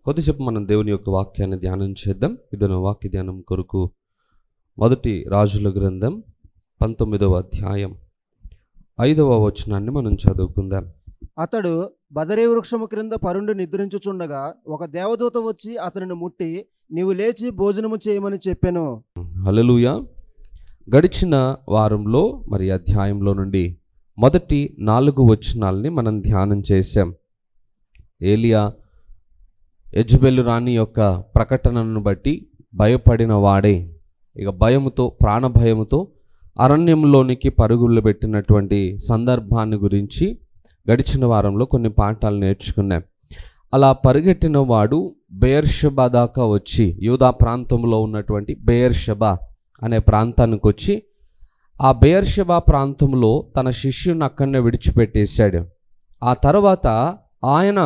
కొద్దిసేపు మనం దేవుని యొక్క వాక్యాన్ని ధ్యానం చేద్దాం. ఇదన వాక్య ధ్యానం కొరకు మొదటి రాజుల గ్రంథం 19వ అధ్యాయం 5వ వచనాన్ని మనం చదువుకుందాం. అతడు బదరీ వృక్షము క్రింద పరుండి నిద్రించుచుండగా ఒక దేవదూత వచ్చి అతనిని ముట్టి, నీవు లేచి భోజనము చేయమని చెప్పెను. హల్లెలూయా. గడిచిన వారంలో మరి అధ్యాయంలో నుండి మొదటి 4 వచనాలని మనం ధ్యానం చేశాం. ఏలియా యెజబెలు రాణి యొక్క ప్రకటనను బట్టి భయపడిన వాడే ఇక భయముతో, ప్రాణభయముతో అరణ్యంలోనికి పరుగులు పెట్టినటువంటి సందర్భాన్ని గురించి గడిచిన వారంలో కొన్ని పాఠాలు నేర్చుకున్నాం. అలా పరిగెట్టిన వాడు బెయేర్షెబా దాకా వచ్చి, యూదా ప్రాంతంలో ఉన్నటువంటి బెయేర్షెబా అనే ప్రాంతానికి వచ్చి, ఆ బెయేర్షెబా ప్రాంతంలో తన శిష్యుని అక్కడనే విడిచిపెట్టేశాడు. ఆ తర్వాత ఆయన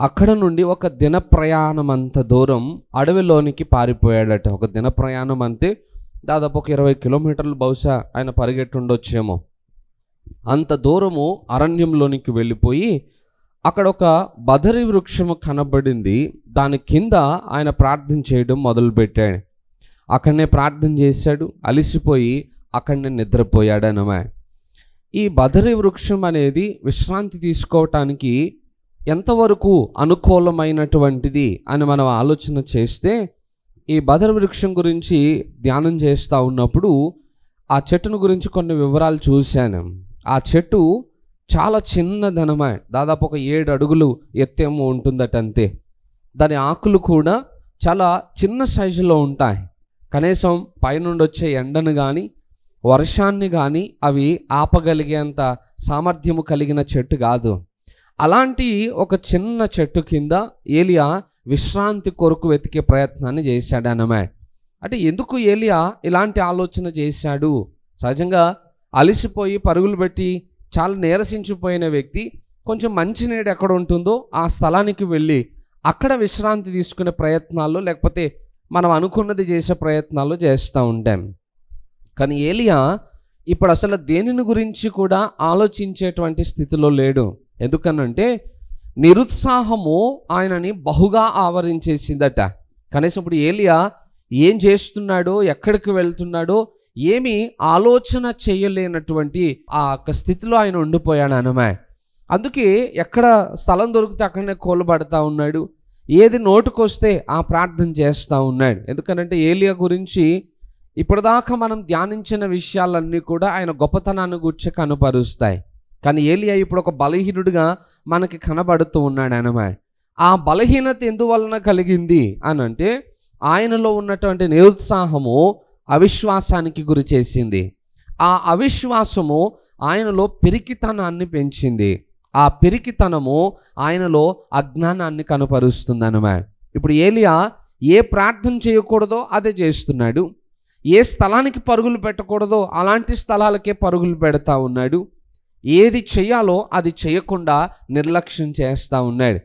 అక్కడ నుండి ఒక దిన ప్రయాణం అంత దూరం అడవిలోనికి పారిపోయాడట. ఒక దిన ప్రయాణం అంటే దాదాపు ఒక 20 కిలోమీటర్లు బహుశా ఆయన పరిగెట్టి ఉండొచ్చేమో. అంత దూరము అరణ్యంలోనికి వెళ్ళిపోయి అక్కడ ఒక బదరీ వృక్షము కనబడింది. దాని కింద ఆయన ప్రార్థన చేయడం మొదలుపెట్టాడు. అక్కడనే ప్రార్థన చేశాడు, అలిసిపోయి అక్కడనే నిద్రపోయాడు అన్నమాట. ఈ బదరీ వృక్షం అనేది విశ్రాంతి తీసుకోవటానికి ఎంతవరకు అనుకూలమైనటువంటిది అని మనం ఆలోచన చేస్తే, ఈ బదరీ వృక్షం గురించి ధ్యానం చేస్తూ ఉన్నప్పుడు ఆ చెట్టును గురించి కొన్ని వివరాలు చూశాను. ఆ చెట్టు చాలా చిన్నదనమా, దాదాపు ఒక 7 అడుగులు ఎత్తేమో ఉంటుందట అంతే. దాని ఆకులు కూడా చాలా చిన్న సైజులో ఉంటాయి. కనీసం పైనుండి వచ్చే ఎండను కానీ వర్షాన్ని కానీ అవి ఆపగలిగేంత సామర్థ్యము కలిగిన చెట్టు కాదు. అలాంటి ఒక చిన్న చెట్టు కింద ఏలియా విశ్రాంతి కొరకు వెతికే ప్రయత్నాన్ని చేశాడు అన్నమాట. అంటే ఎందుకు ఏలియా ఇలాంటి ఆలోచన చేశాడు? సహజంగా అలిసిపోయి పరుగులు పెట్టి చాలా నీరసించిపోయిన వ్యక్తి కొంచెం మంచినీడు ఎక్కడ ఉంటుందో ఆ స్థలానికి వెళ్ళి అక్కడ విశ్రాంతి తీసుకునే ప్రయత్నాల్లో, లేకపోతే మనం అనుకున్నది చేసే ప్రయత్నాల్లో చేస్తూ ఉంటాం. కానీ ఏలియా ఇప్పుడు అసలు దేనిని గురించి కూడా ఆలోచించేటువంటి స్థితిలో లేడు. ఎందుకనంటే నిరుత్సాహము ఆయనని బహుగా ఆవరించేసిందట. కనీసం ఇప్పుడు ఏలియా ఏం చేస్తున్నాడో, ఎక్కడికి వెళ్తున్నాడో ఏమీ ఆలోచన చేయలేనటువంటి ఆ స్థితిలో ఆయన ఉండిపోయాడు అన్నమాట. అందుకే ఎక్కడ స్థలం దొరికితే అక్కడనే కూలబడతా ఉన్నాడు. ఏది నోటుకొస్తే ఆ ప్రార్థన చేస్తూ ఉన్నాడు. ఎందుకనంటే ఏలియా గురించి ఇప్పటిదాకా మనం ధ్యానించిన విషయాలన్నీ కూడా ఆయన గొప్పతనాన్ని గురించి కనపరుస్తాయి. కానీ ఏలియా ఇప్పుడు ఒక బలహీనుడిగా మనకి కనబడుతూ ఉన్నాడు అన్నమాట. ఆ బలహీనత ఎందువలన కలిగింది అని అంటే, ఆయనలో ఉన్నటువంటి నిరుత్సాహము అవిశ్వాసానికి గురి చేసింది. ఆ అవిశ్వాసము ఆయనలో పిరికితనాన్ని పెంచింది. ఆ పిరికితనము ఆయనలో అజ్ఞానాన్ని కనపరుస్తుంది అన్నమాట. ఇప్పుడు ఏలియా ఏ ప్రార్థన చేయకూడదో అదే చేస్తున్నాడు. ఏ స్థలానికి పరుగులు పెట్టకూడదో అలాంటి స్థలాలకే పరుగులు పెడతా ఉన్నాడు. ఏది చేయాలో అది చేయకుండా నిర్లక్ష్యం చేస్తూ ఉన్నాడు.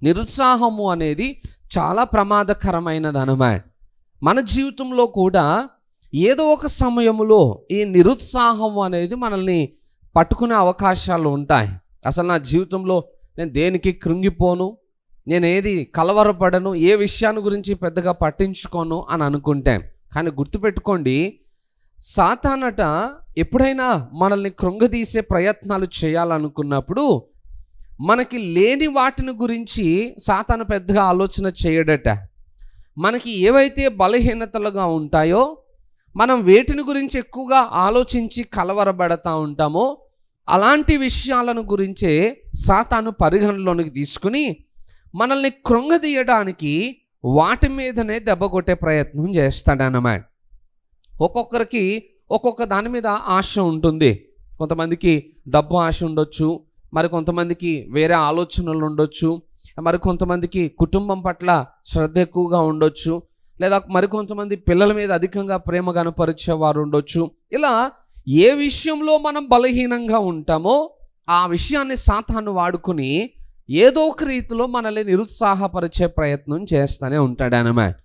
నిరుత్సాహము అనేది చాలా ప్రమాదకరమైనది అన్నమాట. మన జీవితంలో కూడా ఏదో ఒక సమయంలో ఈ నిరుత్సాహం అనేది మనల్ని పట్టుకునే అవకాశాలు ఉంటాయి. అసలు నా జీవితంలో నేను దేనికి కృంగిపోను, నేను ఏది కలవరపడను, ఏ విషయాన్ని గురించి పెద్దగా పట్టించుకోను అని అనుకుంటాం. కానీ గుర్తుపెట్టుకోండి, సాతానట ఎప్పుడైనా మనల్ని కృంగదీసే ప్రయత్నాలు చేయాలనుకున్నప్పుడు మనకి లేని వాటిని గురించి సాతాను పెద్దగా ఆలోచన చేయడట. మనకి ఏవైతే బలహీనతలుగా ఉంటాయో మనం వేటిని గురించి ఎక్కువగా ఆలోచించి కలవరపడతా ఉంటామో అలాంటి విషయాలను గురించే సాతాను పరిగణలోనికి తీసుకుని మనల్ని కృంగదీయడానికి వాటి మీదనే దెబ్బ కొట్టే ప్రయత్నం చేస్తాడన్నమాట. ఒక్కొక్కరికి ఒక్కొక్క దాని మీద ఆశ ఉంటుంది. కొంతమందికి డబ్బు ఆశ ఉండొచ్చు, మరి కొంతమందికి వేరే ఆలోచనలు ఉండొచ్చు, మరి కొంతమందికి కుటుంబం పట్ల శ్రద్ధ ఎక్కువగా ఉండొచ్చు, లేదా మరి కొంతమంది పిల్లల మీద అధికంగా ప్రేమ కనపరిచేవారు ఉండొచ్చు. ఇలా ఏ విషయంలో మనం బలహీనంగా ఉంటామో ఆ విషయాన్ని సాతాను వాడుకుని ఏదో ఒక రీతిలో మనల్ని నిరుత్సాహపరిచే ప్రయత్నం చేస్తూనే ఉంటాడు అన్నమాట.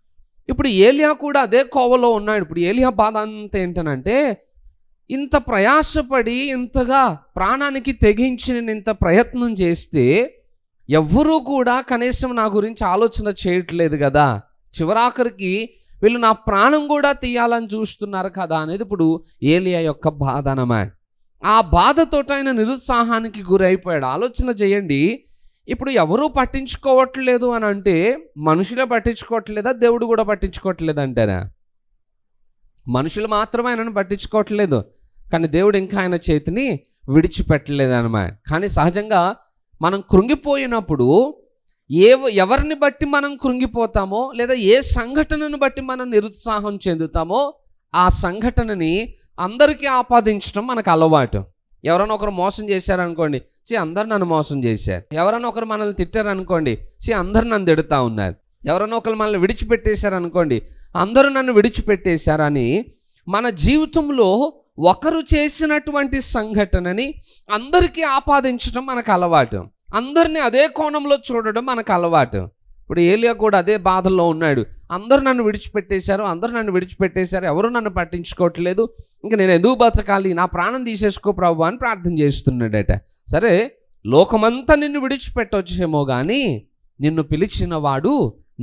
ఇప్పుడు ఏలియా కూడా అదే కోవలో ఉన్నాడు. ఇప్పుడు ఏలియా బాధ అంతా ఏంటనంటే, ఇంత ప్రయాసపడి ఇంతగా ప్రాణానికి తెగించి నేను ఇంత ప్రయత్నం చేస్తే ఎవ్వరూ కూడా కనీసం నా గురించి ఆలోచన చేయట్లేదు కదా, చివరాఖరికి వీళ్ళు నా ప్రాణం కూడా తీయాలని చూస్తున్నారు కదా అనేది ఇప్పుడు ఏలియా యొక్క బాధ అన్నమాట. ఆ బాధతోటి ఆయన నిరుత్సాహానికి గురైపోయాడు. ఆలోచన చేయండి, ఇప్పుడు ఎవరూ పట్టించుకోవట్లేదు అని అంటే మనుషులే పట్టించుకోవట్లేదా, దేవుడు కూడా పట్టించుకోవట్లేదు అంటారా? మనుషులు మాత్రమే ఆయనను పట్టించుకోవట్లేదు, కానీ దేవుడు ఇంకా ఆయన చేతిని విడిచిపెట్టలేదు అన్నమాట. కానీ సహజంగా మనం కృంగిపోయినప్పుడు ఎవరిని బట్టి మనం కృంగిపోతామో లేదా ఏ సంఘటనను బట్టి మనం నిరుత్సాహం చెందుతామో ఆ సంఘటనని అందరికీ ఆపాదించడం మనకు అలవాటు. ఎవరైనా ఒకరు మోసం చేశారనుకోండి, అందరు నన్ను మోసం చేశారు. ఎవరైనా ఒకరు మనల్ని తిట్టారనుకోండి, అందరు నన్ను తిడుతూ ఉన్నారు. ఎవరైనా ఒకరు మనల్ని విడిచిపెట్టేశారనుకోండి, అందరూ నన్ను విడిచిపెట్టేశారని మన జీవితంలో ఒకరు చేసినటువంటి సంఘటనని అందరికీ ఆపాదించడం మనకు అలవాటు. అందరినీ అదే కోణంలో చూడడం మనకు అలవాటు. ఇప్పుడు ఏలియా కూడా అదే బాధల్లో ఉన్నాడు. అందరూ నన్ను విడిచిపెట్టేశారు, ఎవరు నన్ను పట్టించుకోవట్లేదు, ఇంక నేను ఎందుకు బతకాలి, నా ప్రాణం తీసేసుకో ప్రభు అని ప్రార్థన చేస్తున్నాడట. సరే, లోకమంతా నిన్ను విడిచిపెట్టొచ్చేమో కానీ నిన్ను పిలిచిన వాడు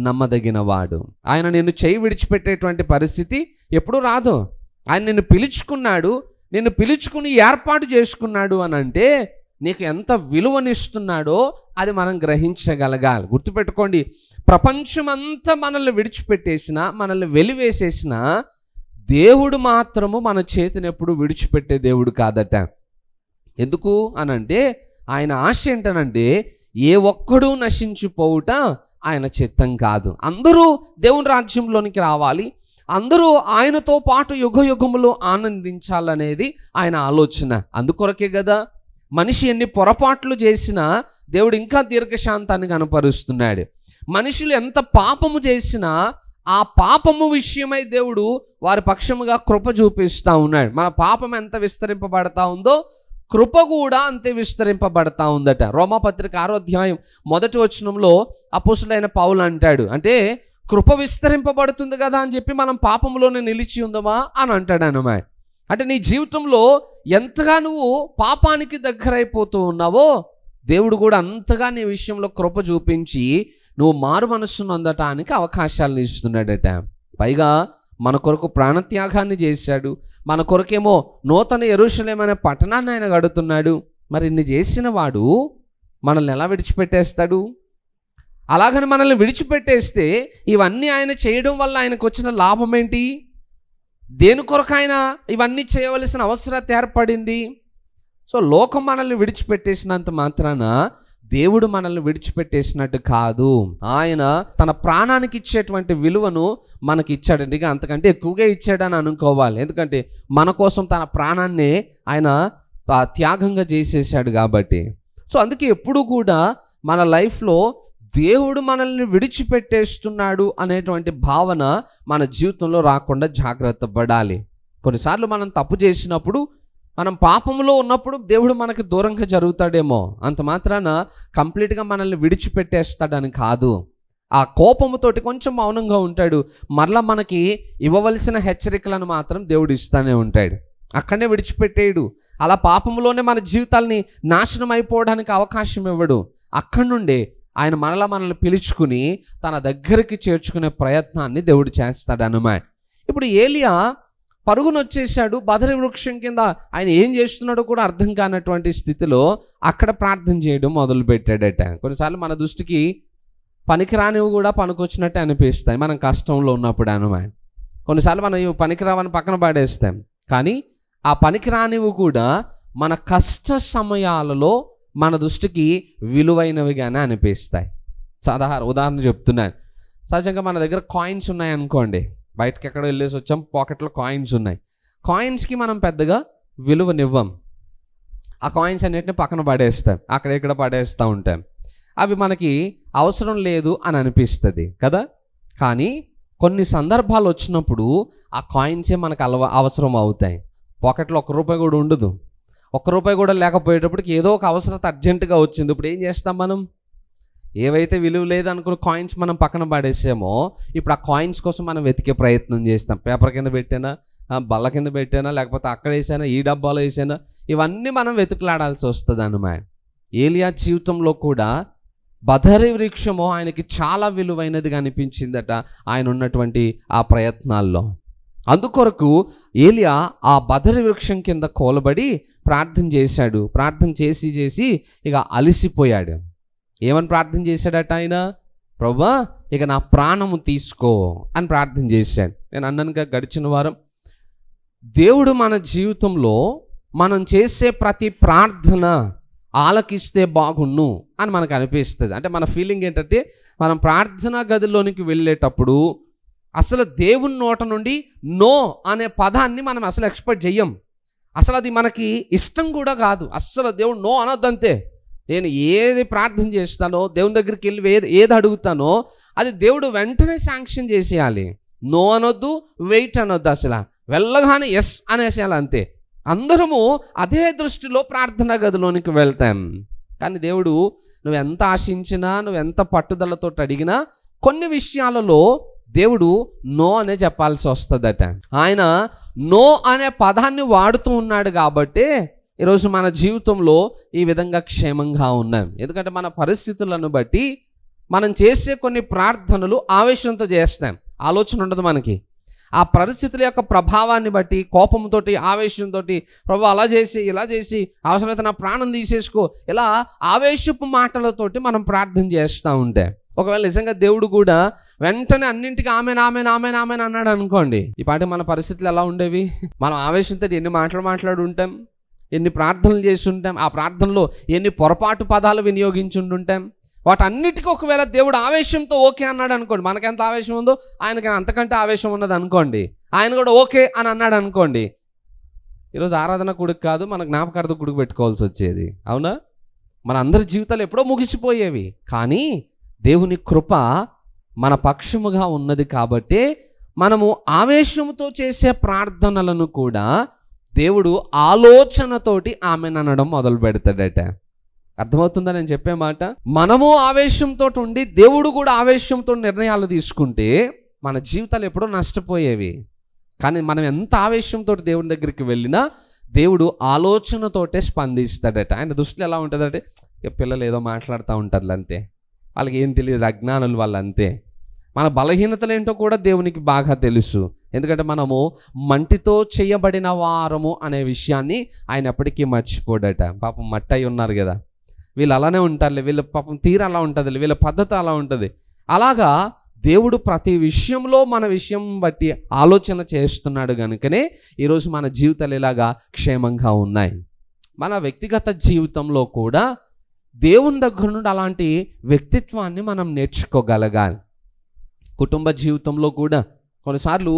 నమ్మదగిన వాడు. ఆయన నిన్ను చేయి విడిచిపెట్టేటువంటి పరిస్థితి ఎప్పుడూ రాదు. ఆయన నిన్ను పిలుచుకున్నాడు, నిన్ను పిలుచుకుని ఏర్పాటు చేసుకున్నాడు అని అంటే నీకు ఎంత విలువనిస్తున్నాడో అది మనం గ్రహించగలగాలి. గుర్తుపెట్టుకోండి, ప్రపంచమంతా మనల్ని విడిచిపెట్టేసినా, మనల్ని వెలివేసేసినా దేవుడు మాత్రము మన చేతిని ఎప్పుడు విడిచిపెట్టే దేవుడు కాదట. ఎందుకు అనంటే ఆయన ఆశ ఏంటనంటే ఏ ఒక్కడూ నశించిపోవుట ఆయన చిత్తం కాదు. అందరూ దేవుని రాజ్యంలోనికి రావాలి, అందరూ ఆయనతో పాటు యుగ యుగములు ఆనందించాలనేది ఆయన ఆలోచన. అందుకొరకే కదా మనిషి ఎన్ని పొరపాట్లు చేసినా దేవుడు ఇంకా దీర్ఘశాంతాన్ని కనపరుస్తున్నాడు. మనుషులు ఎంత పాపము చేసినా ఆ పాపము విషయమై దేవుడు వారి పక్షముగా కృప చూపిస్తూ ఉన్నాడు. మన పాపం ఎంత విస్తరింపబడతా ఉందో కృప కూడా అంతే విస్తరింపబడతా ఉందట. రోమాపత్రిక 6వ అధ్యాయం 1వ వచనంలో అపోస్తులైన పౌలు అంటాడు, అంటే కృప విస్తరింపబడుతుంది కదా అని చెప్పి మనం పాపంలోనే నిలిచి ఉందమా అని అంటాడు అన్నమాట. అంటే నీ జీవితంలో ఎంతగా నువ్వు పాపానికి దగ్గరైపోతూ ఉన్నావో దేవుడు కూడా అంతగా నీ విషయంలో కృప చూపించి నువ్వు మారు మనస్సును అందటానికి అవకాశాలను ఇస్తున్నాడట. పైగా మన కొరకు ప్రాణత్యాగాన్ని చేశాడు, మన కొరకేమో నూతన యెరూషలేము అనే పట్టణాన్ని ఆయన కడుతున్నాడు. మరి ఇన్ని చేసిన వాడు మనల్ని ఎలా విడిచిపెట్టేస్తాడు? అలాగని మనల్ని విడిచిపెట్టేస్తే ఇవన్నీ ఆయన చేయడం వల్ల ఆయనకు వచ్చిన లాభం ఏంటి? దేని కొరకు ఆయన ఇవన్నీ చేయవలసిన అవసరత ఏర్పడింది? సో లోకం మనల్ని విడిచిపెట్టేసినంత మాత్రాన దేవుడు మనల్ని విడిచిపెట్టేసినట్టు కాదు. ఆయన తన ప్రాణానికి ఇచ్చేటువంటి విలువను మనకి ఇచ్చాడండి, అంతకంటే ఎక్కువగా ఇచ్చాడని అనుకోవాలి. ఎందుకంటే మన కోసం తన ప్రాణాన్ని ఆయన త్యాగంగా చేసేసాడు కాబట్టి. సో అందుకే ఎప్పుడు కూడా మన లైఫ్లో దేవుడు మనల్ని విడిచిపెట్టేస్తున్నాడు అనేటువంటి భావన మన జీవితంలో రాకుండా జాగ్రత్త పడాలి. కొన్నిసార్లు మనం తప్పు చేసినప్పుడు, మనం పాపంలో ఉన్నప్పుడు దేవుడు మనకి దూరంగా జరుగుతాడేమో, అంత మాత్రాన కంప్లీట్గా మనల్ని విడిచిపెట్టేస్తాడని కాదు. ఆ కోపముతోటి కొంచెం మౌనంగా ఉంటాడు, మరలా మనకి ఇవ్వవలసిన హెచ్చరికలను మాత్రం దేవుడు ఇస్తూనే ఉంటాడు. అక్కడనే విడిచిపెట్టేయడు. అలా పాపంలోనే మన జీవితాల్ని నాశనం అయిపోవడానికి అవకాశం ఇవ్వడు. అక్కడి నుండే ఆయన మనల్ని పిలుచుకుని తన దగ్గరికి చేర్చుకునే ప్రయత్నాన్ని దేవుడు చేస్తాడన్నమాట. ఇప్పుడు ఏలియా పరుగునొచ్చేసాడు, బదరి వృక్షం కింద ఆయన ఏం చేస్తున్నాడో కూడా అర్థం కానటువంటి స్థితిలో అక్కడ ప్రార్థన చేయడం మొదలుపెట్టాడట. కొన్నిసార్లు మన దృష్టికి పనికిరానివి కూడా పనికొచ్చినట్టు అనిపిస్తాయి మనం కష్టంలో ఉన్నప్పుడు అన్నమాట. కొన్నిసార్లు మనం ఇవి పనికిరావని పక్కన పడేస్తాం, కానీ ఆ పనికిరానివి కూడా మన కష్ట సమయాలలో మన దృష్టికి విలువైనవిగానే అనిపిస్తాయి. ఉదాహరణ చెప్తున్నాను. సహజంగా మన దగ్గర కాయిన్స్ ఉన్నాయనుకోండి, బయటకి ఎక్కడ వెళ్ళేసి వచ్చాం, పాకెట్లో కాయిన్స్ ఉన్నాయి. కాయిన్స్కి మనం పెద్దగా విలువనివ్వం, ఆ కాయిన్స్ అన్నిటిని పక్కన పడేస్తాం, అక్కడ ఇక్కడ పడేస్తూ ఉంటాం. అవి మనకి అవసరం లేదు అని అనిపిస్తుంది కదా. కానీ కొన్ని సందర్భాలు వచ్చినప్పుడు ఆ కాయిన్సే మనకు అవసరం అవుతాయి. పాకెట్లో ₹1 కూడా ఉండదు, ₹1 కూడా లేకపోయేటప్పటికి ఏదో ఒక అవసరత అర్జెంటుగా వచ్చింది. ఇప్పుడు ఏం చేస్తాం మనం? ఏవైతే విలువ లేదనుకున్న కాయిన్స్ మనం పక్కన పడేసామో ఇప్పుడు ఆ కాయిన్స్ కోసం మనం వెతికే ప్రయత్నం చేస్తాం. పేపర్ కింద పెట్టానా, బల్ల కింద పెట్టానా, లేకపోతే అక్కడ వేసానా, ఈ డబ్బాలో వేసానా, ఇవన్నీ మనం వెతుకులాడాల్సి వస్తుంది అన్నమాట. ఏలియా జీవితంలో కూడా బదరి వృక్షము ఆయనకి చాలా విలువైనదిగా అనిపించిందట ఆయన ఉన్నటువంటి ఆ ప్రయత్నాల్లో. అందుకొరకు ఏలియా ఆ బదరి వృక్షం కింద కూలబడి ప్రార్థన చేశాడు. ప్రార్థన చేసి ఇక అలసిపోయాడు. ఏమని ప్రార్థన చేశాడట ఆయన? ప్రభువా, ఇక నా ప్రాణము తీసుకో అని ప్రార్థన చేశాడు. నేను అన్నానుగా గడిచిన వారం, దేవుడు మన జీవితంలో మనం చేసే ప్రతి ప్రార్థన ఆలకిస్తే బాగుండు అని మనకు అనిపిస్తుంది. అంటే మన ఫీలింగ్ ఏంటంటే, మనం ప్రార్థనా గదిలోనికి వెళ్ళేటప్పుడు అసలు దేవుని నోట నుండి నో అనే పదాన్ని మనం అసలు ఎక్స్పెక్ట్ చెయ్యం. అసలు అది మనకి ఇష్టం కూడా కాదు. అస్సలు దేవుడు నో అనొద్దంతే. నేను ఏది ప్రార్థన చేస్తానో, దేవుని దగ్గరికి వెళ్ళి ఏది అడుగుతానో అది దేవుడు వెంటనే శాంక్షన్ చేసేయాలి. నో అనొద్దు, వెయిట్ అనొద్దు, అసలు వెళ్ళగానే ఎస్ అనేసేయాలి అంతే. అందరము అదే దృష్టిలో ప్రార్థనా గదిలోనికి వెళ్తాం. కానీ దేవుడు నువ్వెంత ఆశించినా, నువ్వెంత పట్టుదలతో అడిగినా కొన్ని విషయాలలో దేవుడు నో అనే చెప్పాల్సి వస్తుందట. ఆయన నో అనే పదాన్ని వాడుతూ ఉన్నాడు కాబట్టి ఈరోజు మన జీవితంలో ఈ విధంగా క్షేమంగా ఉన్నాం. ఎందుకంటే మన పరిస్థితులను బట్టి మనం చేసే కొన్ని ప్రార్థనలు ఆవేశంతో చేస్తాం, ఆలోచన ఉండదు మనకి. ఆ పరిస్థితుల యొక్క ప్రభావాన్ని బట్టి కోపంతో, ఆవేశంతో, ప్రభు అలా చేసి ఇలా చేసి అవసరమైతే నా ప్రాణం తీసేసుకో, ఇలా ఆవేశపు మాటలతోటి మనం ప్రార్థన చేస్తూ ఉంటే, ఒకవేళ నిజంగా దేవుడు కూడా వెంటనే అన్నింటికి ఆమెన్ ఆమెన్ ఆమెన్ ఆమెన్ అన్నాడు అనుకోండి, ఈ పాటి మన పరిస్థితులు ఎలా ఉండేవి? మనం ఆవేశంతో ఎన్ని మాట్లాడి ఉంటాం, ఎన్ని ప్రార్థనలు చేసి ఉంటాం, ఆ ప్రార్థనలో ఎన్ని పొరపాటు పదాలు వినియోగించుంటుంటాం. వాటన్నిటికీ ఒకవేళ దేవుడు ఆవేశంతో ఓకే అన్నాడు అనుకోండి, మనకెంత ఆవేశం ఉందో ఆయనకి అంతకంటే ఆవేశం ఉన్నది అనుకోండి, ఆయన కూడా ఓకే అని అన్నాడు అనుకోండి, ఈరోజు ఆరాధన గుడికి కాదు, మన జ్ఞాపకార్థ గుడికి పెట్టుకోవాల్సి వచ్చేది. అవునా? మన అందరి జీవితాలు ఎప్పుడో ముగిసిపోయేవి. కానీ దేవుని కృప మన పక్షముగా ఉన్నది కాబట్టి మనము ఆవేశంతో చేసే ప్రార్థనలను కూడా దేవుడు ఆలోచనతోటి ఆమెను అనడం మొదలు పెడతాడట. అర్థమవుతుందా నేను చెప్పే మాట? మనము ఆవేశంతో ఉండి దేవుడు కూడా ఆవేశంతో నిర్ణయాలు తీసుకుంటే మన జీవితాలు ఎప్పుడో నష్టపోయేవి. కానీ మనం ఎంత ఆవేశంతో దేవుని దగ్గరికి వెళ్ళినా దేవుడు ఆలోచనతోటే స్పందిస్తాడట. ఆయన దృష్టిలో ఎలా ఉంటుందంటే, పిల్లలు ఏదో మాట్లాడుతూ ఉంటారు అంతే, వాళ్ళకి ఏం తెలియదు, అజ్ఞానులు వాళ్ళు అంతే. మన బలహీనతలు ఏంటో కూడా దేవునికి బాగా తెలుసు. ఎందుకంటే మనము మంటితో చేయబడిన వారము అనే విషయాన్ని ఆయన ఎప్పటికీ మర్చిపోడట. పాపం మట్టి అయి ఉన్నారు కదా, వీళ్ళు అలానే ఉంటారులే, వీళ్ళ పాపం తీరు అలా ఉంటుంది, వీళ్ళ పద్ధతి అలా ఉంటుంది. అలాగా దేవుడు ప్రతి విషయంలో మన విషయం బట్టి ఆలోచన చేస్తున్నాడు కనుకనే ఈరోజు మన జీవితాలు ఇలాగా క్షేమంగా ఉన్నాయి. మన వ్యక్తిగత జీవితంలో కూడా దేవుని దగ్గర నుండి అలాంటి వ్యక్తిత్వాన్ని మనం నేర్చుకోగలగాలి. కుటుంబ జీవితంలో కూడా కొన్నిసార్లు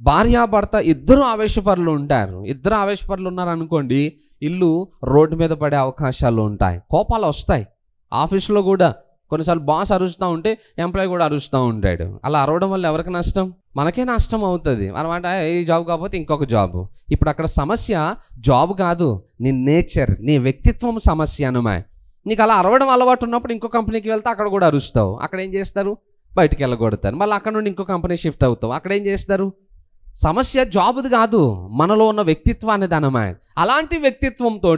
భార్యాభర్త ఇద్దరు ఆవేశపరులు ఉంటారు. ఇద్దరు ఆవేశపరులు ఉన్నారనుకోండి, ఇల్లు రోడ్డు మీద పడే అవకాశాలు ఉంటాయి, కోపాలు వస్తాయి. ఆఫీసులో కూడా కొన్నిసార్లు బాస్ అరుస్తూ ఉంటే ఎంప్లాయీ కూడా అరుస్తూ ఉంటాడు. అలా అరవడం వల్ల ఎవరికి నష్టం? మనకే నష్టం అవుతుంది. అనమాట ఈ జాబ్ కాకపోతే ఇంకొక జాబ్. ఇప్పుడు అక్కడ సమస్య జాబ్ కాదు, నీ నేచర్, నీ వ్యక్తిత్వం సమస్య అనమా. నీకు అలా అరవడం అలవాటు ఉన్నప్పుడు ఇంకో కంపెనీకి వెళ్తే అక్కడ కూడా అరుస్తావు. అక్కడ ఏం చేస్తారు? బయటికి వెళ్ళగొడతారు. మళ్ళీ అక్కడ నుండి ఇంకో కంపెనీ షిఫ్ట్ అవుతావు. అక్కడ ఏం చేస్తారు? సమస్య జాబ్ది కాదు, మనలో ఉన్న వ్యక్తిత్వాన్ని అనమా. అలాంటి వ్యక్తిత్వంతో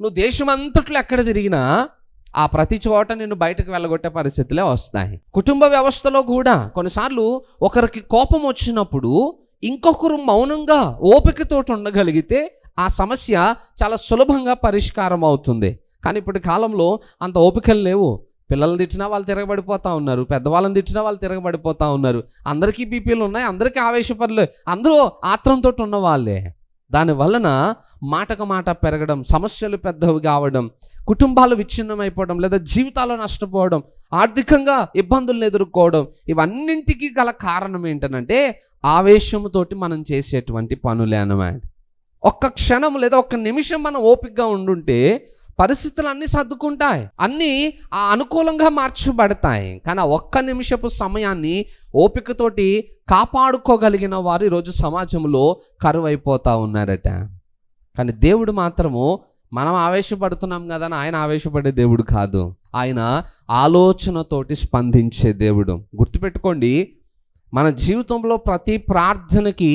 నువ్వు దేశం అంతట్లో ఎక్కడ తిరిగినా ఆ ప్రతి చోట నిన్ను బయటకు వెళ్ళగొట్టే పరిస్థితులే వస్తాయి. కుటుంబ వ్యవస్థలో కూడా కొన్నిసార్లు ఒకరికి కోపం వచ్చినప్పుడు ఇంకొకరు మౌనంగా ఓపికతో ఉండగలిగితే ఆ సమస్య చాలా సులభంగా పరిష్కారం అవుతుంది. కానీ ఇప్పటి కాలంలో అంత ఓపికలు లేవు. పిల్లల్ని తిట్టినా వాళ్ళు తిరగబడిపోతూ ఉన్నారు, పెద్దవాళ్ళని తిట్టినా వాళ్ళు తిరగబడిపోతూ ఉన్నారు. అందరికీ బీపీలు ఉన్నాయి, అందరికీ ఆవేశపడలే, అందరూ ఆత్రంతో ఉన్న వాళ్ళే. దానివలన మాటకు మాట పెరగడం, సమస్యలు పెద్దవి కావడం, కుటుంబాలు విచ్ఛిన్నమైపోవడం, లేదా జీవితాలు నష్టపోవడం, ఆర్థికంగా ఇబ్బందులను ఎదుర్కోవడం, ఇవన్నింటికి గల కారణం ఏంటనంటే ఆవేశంతోటి మనం చేసేటువంటి పనులే అన్నమాట. ఒక్క క్షణం లేదా ఒక్క నిమిషం మనం ఓపికగా ఉండుంటే పరిస్థితులు అన్నీ సర్దుకుంటాయి, అన్నీ అనుకూలంగా మార్చబడతాయి. కానీ ఆ ఒక్క నిమిషపు సమయాన్ని ఓపికతోటి కాపాడుకోగలిగిన వారు ఈరోజు సమాజంలో కరువైపోతూ ఉన్నారట. కానీ దేవుడు మాత్రము మనం ఆవేశపడుతున్నాం కదా అని ఆయన ఆవేశపడే దేవుడు కాదు, ఆయన ఆలోచనతోటి స్పందించే దేవుడు. గుర్తుపెట్టుకోండి, మన జీవితంలో ప్రతి ప్రార్థనకి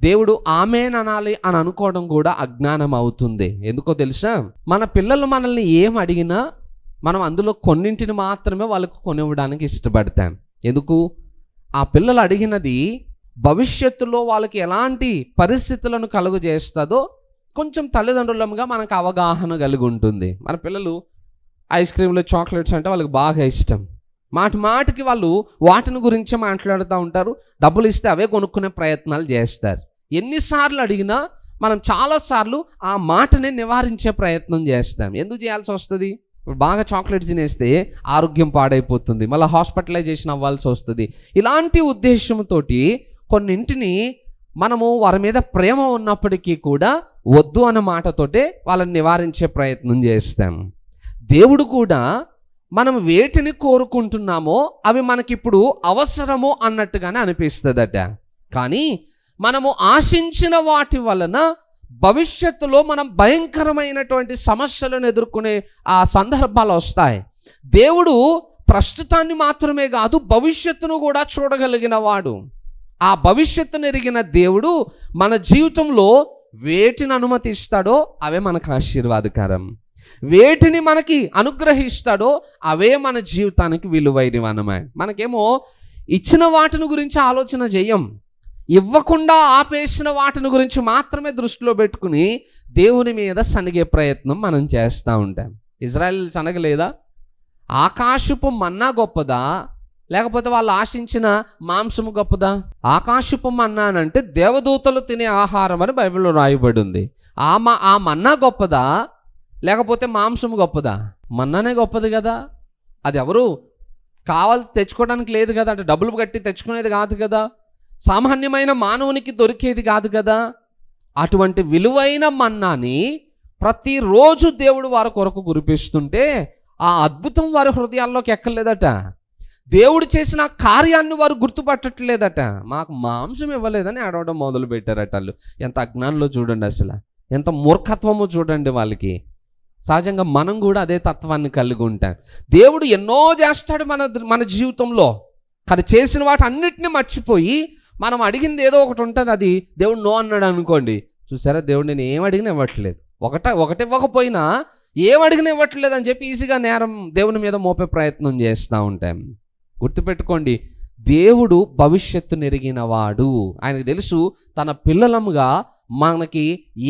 దేవుడు ఆమేన్ అనాలి అని అనుకోవడం కూడా అజ్ఞానం అవుతుంది. ఎందుకో తెలుసా? మన పిల్లలు మనల్ని ఏం అడిగినా మనం అందులో కొన్నింటిని మాత్రమే వాళ్ళకు కొనివ్వడానికి ఇష్టపడతాం. ఎందుకు? ఆ పిల్లలు అడిగినది భవిష్యత్తులో వాళ్ళకి ఎలాంటి పరిస్థితులను కలుగజేస్తుందో కొంచెం తల్లిదండ్రులంగా మనకు అవగాహన కలిగి ఉంటుంది. మన పిల్లలు ఐస్ క్రీమ్లు, చాక్లెట్స్ అంటే వాళ్ళకి బాగా ఇష్టం. మాటికి వాళ్ళు వాటిని గురించే మాట్లాడుతూ ఉంటారు. డబ్బులు ఇస్తే అవే కొనుక్కునే ప్రయత్నాలు చేస్తారు. ఎన్నిసార్లు అడిగినా మనం చాలాసార్లు ఆ మాటని నివారించే ప్రయత్నం చేస్తాం. ఎందుకు చేయాల్సి వస్తుంది? బాగా చాక్లెట్స్ తినేస్తే ఆరోగ్యం పాడైపోతుంది, మళ్ళీ హాస్పిటలైజేషన్ అవ్వాల్సి వస్తుంది. ఇలాంటి ఉద్దేశంతో కొన్నింటిని మనము వారి మీద ప్రేమ ఉన్నప్పటికీ కూడా వద్దు అన్న మాటతోటే వాళ్ళని నివారించే ప్రయత్నం చేస్తాం. దేవుడు కూడా మనం వేటిని కోరుకుంటున్నామో అవి మనకిప్పుడు అవసరము అన్నట్టుగానే అనిపిస్తుందట. కానీ మనము ఆశించిన వాటి వలన భవిష్యత్తులో మనం భయంకరమైనటువంటి సమస్యలను ఎదుర్కొనే ఆ సందర్భాలు వస్తాయి. దేవుడు ప్రస్తుతాన్ని మాత్రమే కాదు, భవిష్యత్తును కూడా చూడగలిగిన వాడు. ఆ భవిష్యత్తును ఎరిగిన దేవుడు మన జీవితంలో వేటిని అనుమతిస్తాడో అవే మనకు ఆశీర్వాదకరం, వేటిని మనకి అనుగ్రహిస్తాడో అవే మన జీవితానికి విలువైనవి అన్నమాట. మనకేమో ఇచ్చిన వాటిని గురించి ఆలోచన చేయం, ఇవ్వకుండా ఆపేసిన వాటిని గురించి మాత్రమే దృష్టిలో పెట్టుకుని దేవుని మీద సనిగే ప్రయత్నం మనం చేస్తూ ఉంటాం. ఇజ్రాయెల్ సనగలేదా? ఆకాశపు మన్నా గొప్పదా, లేకపోతే వాళ్ళు ఆశించిన మాంసము గొప్పదా? ఆకాశపు మన్నా అంటే దేవదూతలు తినే ఆహారం అని బైబిల్లో రాయబడి ఉంది. ఆ మన్నా గొప్పదా, లేకపోతే మాంసము గొప్పదా? మన్నానే గొప్పది కదా. అది ఎవరు కావాలి తెచ్చుకోవడానికి లేదు కదా, అంటే డబ్బులు కట్టి తెచ్చుకునేది కాదు కదా, సామాన్యమైన మానవునికి దొరికేది కాదు కదా. అటువంటి విలువైన మన్నాని ప్రతిరోజు దేవుడు వారి కొరకు కురిపిస్తుంటే ఆ అద్భుతం వారి హృదయాల్లోకి ఎక్కలేదట. దేవుడు చేసిన కార్యాన్ని వారు గుర్తుపట్టట్లేదట. మాకు మాంసం ఇవ్వలేదని అడవడం మొదలు పెట్టారట. వాళ్ళు ఎంత అజ్ఞానంలో చూడండి, అసలు ఎంత మూర్ఖత్వమో చూడండి వాళ్ళకి. సహజంగా మనం కూడా అదే తత్వాన్ని కలిగి ఉంటాం. దేవుడు ఎన్నో చేస్తాడు మన జీవితంలో, కానీ చేసిన వాటి అన్నిటిని మర్చిపోయి మనం అడిగింది ఏదో ఒకటి ఉంటుంది, అది దేవుడు నో అన్నాడు అనుకోండి. చూసారా, దేవుడు నేను ఏం అడిగినా ఇవ్వట్లేదు, ఒకటి ఇవ్వకపోయినా ఏం అడిగినా ఇవ్వట్లేదు అని చెప్పి ఈజీగా నేరం దేవుని మీద మోపే ప్రయత్నం చేస్తూ ఉంటాం. గుర్తుపెట్టుకోండి, దేవుడు భవిష్యత్తును ఎరిగిన వాడు. ఆయనకు తెలుసు తన పిల్లలముగా మనకి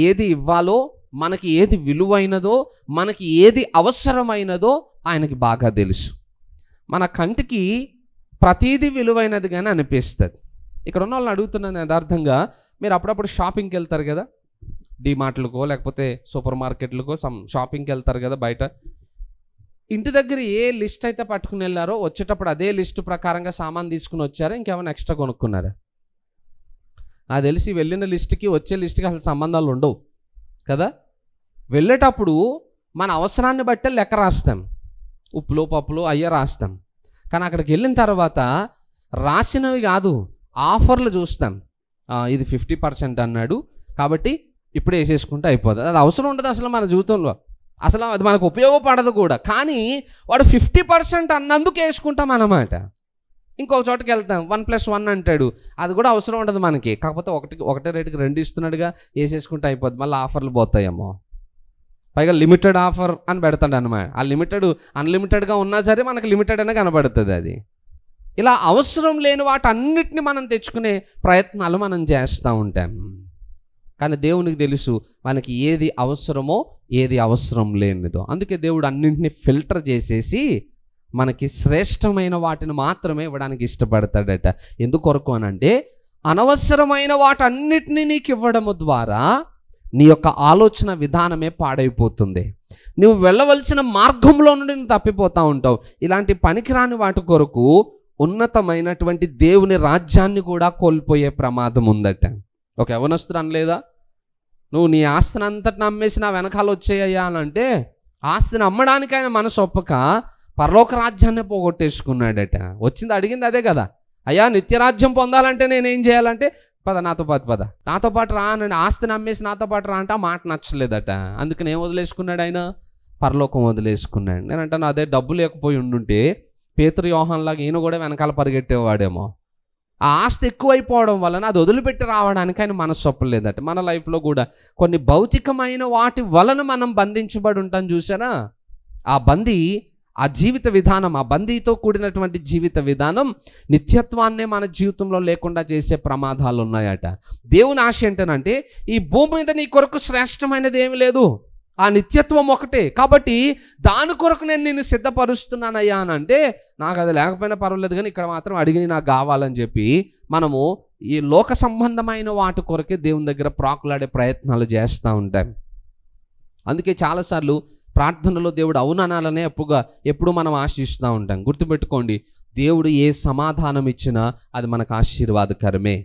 ఏది ఇవ్వాలో, మనకి ఏది విలువైనదో, మనకి ఏది అవసరమైనదో ఆయనకి బాగా తెలుసు. మన కంటికి ప్రతీది విలువైనదిగానే అనిపిస్తుంది. ఇక్కడ ఉన్న వాళ్ళని అడుగుతున్నాను యథార్థంగా, మీరు అప్పుడప్పుడు షాపింగ్కి వెళ్తారు కదా, డీమార్ట్లకో లేకపోతే సూపర్ మార్కెట్లకో షాపింగ్కి వెళ్తారు కదా బయట. ఇంటి దగ్గర ఏ లిస్ట్ అయితే పట్టుకుని వెళ్ళారో వచ్చేటప్పుడు అదే లిస్టు ప్రకారంగా సామాన్ తీసుకుని వచ్చారా, ఇంకేమైనా ఎక్స్ట్రా కొనుక్కున్నారా? అది తెలిసి వెళ్ళిన లిస్టుకి వచ్చే లిస్టుకి అసలు సంబంధాలు ఉండవు కదా. వెళ్ళేటప్పుడు మన అవసరాన్ని బట్టే లెక్క రాస్తాం, ఉప్పులు పప్పులు అయ్యే రాస్తాం. కానీ అక్కడికి వెళ్ళిన తర్వాత రాసినవి కాదు, ఆఫర్లు చూస్తాం. ఇది 50% అన్నాడు కాబట్టి ఇప్పుడే వేసేసుకుంటే అయిపోతుంది. అది అవసరం ఉంటుంది అసలు మన జీవితంలో, అసలు అది మనకు ఉపయోగపడదు కూడా. కానీ వాడు 50% అన్నందుకు వేసుకుంటాం అన్నమాట. ఇంకొక చోటుకి వెళ్తాం, 1+1 అంటాడు, అది కూడా అవసరం ఉండదు మనకి. కాకపోతే ఒకటే రేటుకి 2 ఇస్తున్నాడుగా, వేసేసుకుంటే అయిపోద్ది, మళ్ళీ ఆఫర్లు పోతాయేమో. పైగా లిమిటెడ్ ఆఫర్ అని పెడతాడు అన్నమాట. ఆ అన్లిమిటెడ్గా ఉన్నా సరే మనకి లిమిటెడ్ అనే కనబడుతుంది అది. ఇలా అవసరం లేని వాటన్నిటిని మనం తెచ్చుకునే ప్రయత్నాలు మనం చేస్తూ ఉంటాం. కానీ దేవునికి తెలుసు మనకి ఏది అవసరమో ఏది అవసరం లేనిదో. అందుకే దేవుడు అన్నింటినీ ఫిల్టర్ చేసేసి మనకి శ్రేష్టమైన వాటిని మాత్రమే ఇవ్వడానికి ఇష్టపడతాడట. ఎందుకొరకు అనంటే, అనవసరమైన వాటన్నిటినీ నీకు ఇవ్వడము ద్వారా నీ యొక్క ఆలోచన విధానమే పాడైపోతుంది. నువ్వు వెళ్ళవలసిన మార్గంలో నుండి నువ్వు తప్పిపోతూ ఉంటావు. ఇలాంటి పనికిరాని వాటి కొరకు ఉన్నతమైనటువంటి దేవుని రాజ్యాన్ని కూడా కోల్పోయే ప్రమాదం ఉందట. ఒక యవనస్తుడు అనలేదా, నువ్వు నీ ఆస్తిని అంతటిని అమ్మేసి నా వెనకాల వచ్చేయ్యా అని అంటే, ఆస్తిని అమ్మడానికి ఆయన మనసు ఒప్పక పరలోక రాజ్యాన్ని పోగొట్టేసుకున్నాడట. వచ్చింది అడిగింది అదే కదా, అయ్యా నిత్యరాజ్యం పొందాలంటే నేనేం చేయాలంటే, నాతో పాటు రా అని. ఆస్తిని అమ్మేసి నాతో పాటు రా అంటే ఆ మాట నచ్చలేదట. అందుకని ఏం వదిలేసుకున్నాడు ఆయన? పరలోకం వదిలేసుకున్నాడు. నేను అంటాను, అదే డబ్బు లేకపోయి ఉండుంటే పేతురు యోహాన్లాగా ఈయన కూడా వెనకాల పరిగెట్టేవాడేమో. ఆ ఆస్తి ఎక్కువైపోవడం వలన అది వదిలిపెట్టి రావడానికి ఆయన మనసు ఒప్పలేదట. మన లైఫ్లో కూడా కొన్ని భౌతికమైన వాటి వలన మనం బంధించబడి ఉంటాం చూసారా. ఆ బందీ ఆ జీవిత విధానం, ఆ బందీతో కూడినటువంటి జీవిత విధానం నిత్యత్వాన్నే మన జీవితంలో లేకుండా చేసే ప్రమాదాలు ఉన్నాయట. దేవుని ఆశ ఏంటనంటే, ఈ భూమి మీద నీ కొరకు శ్రేష్టమైనది ఏమి లేదు, ఆ నిత్యత్వం ఒకటే. కాబట్టి దాని కొరకు నేను నిన్ను సిద్ధపరుస్తున్నానయ్యా అని అంటే, నాకు అది లేకపోయినా పర్వాలేదు కానీ ఇక్కడ మాత్రం అడిగి నాకు కావాలని చెప్పి మనము ఈ లోక సంబంధమైన వాటి కొరకే దేవుని దగ్గర ప్రాకులాడే ప్రయత్నాలు చేస్తూ ఉంటాం. అందుకే చాలాసార్లు ప్రార్థనలో దేవుడు అవుననాలనే ఎప్పుడు మనం ఆశిస్తూ ఉంటాం. గుర్తుపెట్టుకోండి, దేవుడు ఏ సమాధానం ఇచ్చినా అది మనకు ఆశీర్వాదకరమే.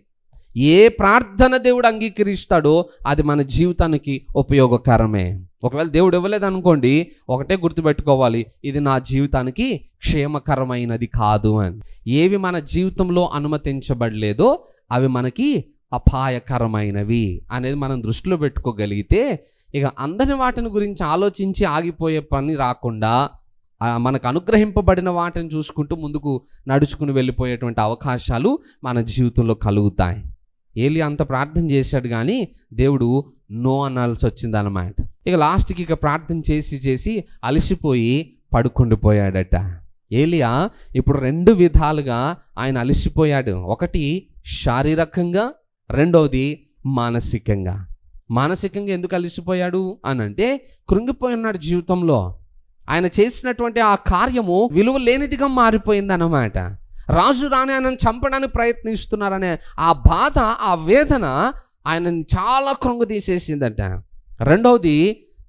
ఏ ప్రార్థన దేవుడు అంగీకరిస్తాడో అది మన జీవితానికి ఉపయోగకరమే. ఒకవేళ దేవుడు ఇవ్వలేదనుకోండి, ఒకటే గుర్తుపెట్టుకోవాలి, ఇది నా జీవితానికి క్షేమకరమైనది కాదు అని. ఏవి మన జీవితంలో అనుమతించబడలేదో అవి మనకి అపాయకరమైనవి అనేది మనం దృష్టిలో పెట్టుకోగలిగితే, ఇక అందని వాటిని గురించి ఆలోచించి ఆగిపోయే పని రాకుండా మనకు అనుగ్రహింపబడిన వాటిని చూసుకుంటూ ముందుకు నడుచుకుని వెళ్ళిపోయేటువంటి అవకాశాలు మన జీవితంలో కలుగుతాయి. ఏలియా అంత ప్రార్థన చేశాడు కానీ దేవుడు నో అనాల్సి వచ్చిందన్నమాట. ఇక లాస్ట్కి ఇక ప్రార్థన చేసి అలసిపోయి పడుకుండిపోయాడట. ఏలియా ఇప్పుడు 2 విధాలుగా ఆయన అలసిపోయాడు. ఒకటి శారీరకంగా, రెండవది మానసికంగా. మానసికంగా ఎందుకు అలసిపోయాడు అని అంటే, కృంగిపోయి ఉన్నాడు జీవితంలో. ఆయన చేసినటువంటి ఆ కార్యము విలువ లేనిదిగా మారిపోయింది అన్నమాట. రాజు రాని ఆయనను చంపడానికి ప్రయత్నిస్తున్నారనే ఆ బాధ, ఆ వేదన ఆయనని చాలా కృంగదీసేసిందట. రెండవది,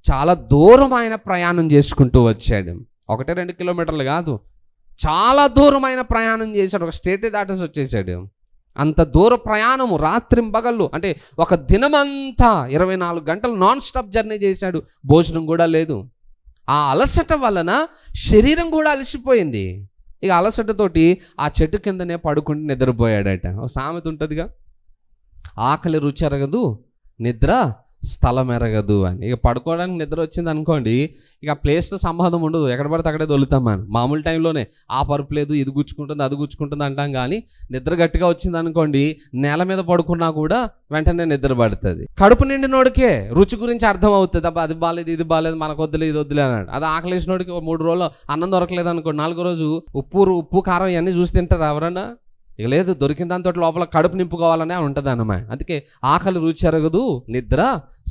చాలా దూరం ఆయన ప్రయాణం చేసుకుంటూ వచ్చాడు. 1-2 కిలోమీటర్లు కాదు, చాలా దూరమైన ప్రయాణం చేశాడు. ఒక స్టేటే దాటేసి వచ్చేసాడు. అంత దూర ప్రయాణము రాత్రింబగళ్ళు, అంటే ఒక దినమంతా 24 గంటలు నాన్ స్టాప్ జర్నీ చేశాడు. భోజనం కూడా లేదు. ఆ అలసట వలన శరీరం కూడా అలసిపోయింది. ఇక అలసటతోటి ఆ చెట్టు కిందనే పడుకుంటూ నిద్రపోయాడట. ఒక సామెత ఉంటుందిగా, ఆకలి రుచి ఎరగదు, నిద్ర స్థలం ఎరగదు అని. ఇక పడుకోవడానికి నిద్ర వచ్చింది అనుకోండి, ఇక ఆ ప్లేస్తో సంబంధం ఉండదు, ఎక్కడ పడితే అక్కడే దొలుతాం మనం. మామూలు టైంలోనే ఆ పరుపు లేదు, ఇది గుచ్చుకుంటుంది, అది గుచ్చుకుంటుంది అంటాం. కానీ నిద్ర గట్టిగా వచ్చింది అనుకోండి, నేల మీద పడుకున్నా కూడా వెంటనే నిద్ర పడుతుంది. కడుపు నిండినోడికే రుచి గురించి అర్థం అవుతుంది. అబ్బా అది బాగాలేదు, ఇది బాగాలేదు, మనకు వద్దులే, ఇది వద్దులే అన్నాడు. అది ఆకలేసినోడికి 3 రోజులు అన్నం దొరకలేదు అనుకోండి, 4వ రోజు ఉప్పు కారం ఇవన్నీ చూసి తింటారు ఎవరన్నా? ఇక లేదు, దొరికిన దాంతో లోపల కడుపు నింపుకోవాలనే ఉంటుంది అన్నమాట. అందుకే ఆకలి రుచి ఎరగదు, నిద్ర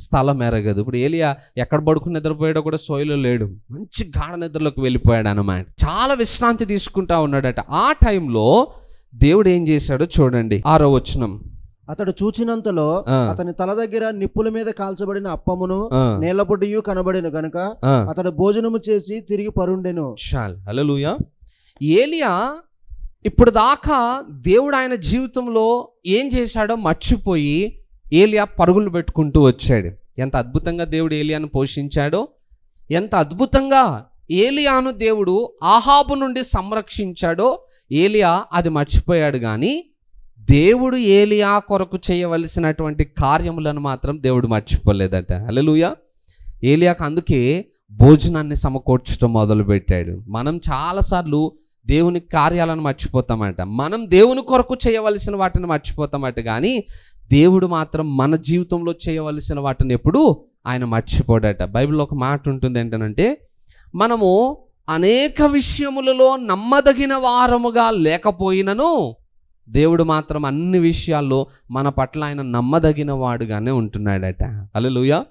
స్థలం ఎరగదు. ఇప్పుడు ఏలియా ఎక్కడ పడుకుని నిద్రపోయాడో కూడా సోయిలో లేడు, మంచి గాఢ నిద్రలోకి వెళ్ళిపోయాడు అన్నమాట. చాలా విశ్రాంతి తీసుకుంటా ఉన్నాడట. ఆ టైంలో దేవుడు ఏం చేశాడో చూడండి, 6వ వచనం. అతడు చూచినంతలో అతని తల దగ్గర నిప్పుల మీద కాల్చబడిన అప్పమును నీళ్లబొడ్డియు కనబడిన గనుక అతడు భోజనము చేసి తిరిగి పరుండెను. చాలు, హల్లెలూయా. ఏలియా ఇప్పుడు దాకా దేవుడు ఆయన జీవితంలో ఏం చేశాడో మర్చిపోయి ఏలియా పరుగులు పెట్టుకుంటూ వచ్చాడు. ఎంత అద్భుతంగా దేవుడు ఏలియాను పోషించాడో, ఎంత అద్భుతంగా ఏలియాను దేవుడు ఆహాబు నుండి సంరక్షించాడో ఏలియా అది మర్చిపోయాడు. కానీ దేవుడు ఏలియా కొరకు చేయవలసినటువంటి కార్యములను మాత్రం దేవుడు మర్చిపోలేదట. హల్లెలూయా. ఏలియాకు అందుకే భోజనాన్ని సమకూర్చడం మొదలుపెట్టాడు. మనం చాలాసార్లు దేవుని కార్యాలను మర్చిపోతామట, మనం దేవుని కొరకు చేయవలసిన వాటిని మర్చిపోతామట. కానీ దేవుడు మాత్రం మన జీవితంలో చేయవలసిన వాటిని ఎప్పుడు ఆయన మర్చిపోడట. బైబిల్లో ఒక మాట ఉంటుంది, ఏంటంటే మనము అనేక విషయములలో నమ్మదగిన వారముగా లేకపోయినను దేవుడు మాత్రం అన్ని విషయాల్లో మన పట్ల ఆయన నమ్మదగిన వాడుగానే ఉంటున్నాడట. హల్లెలూయా.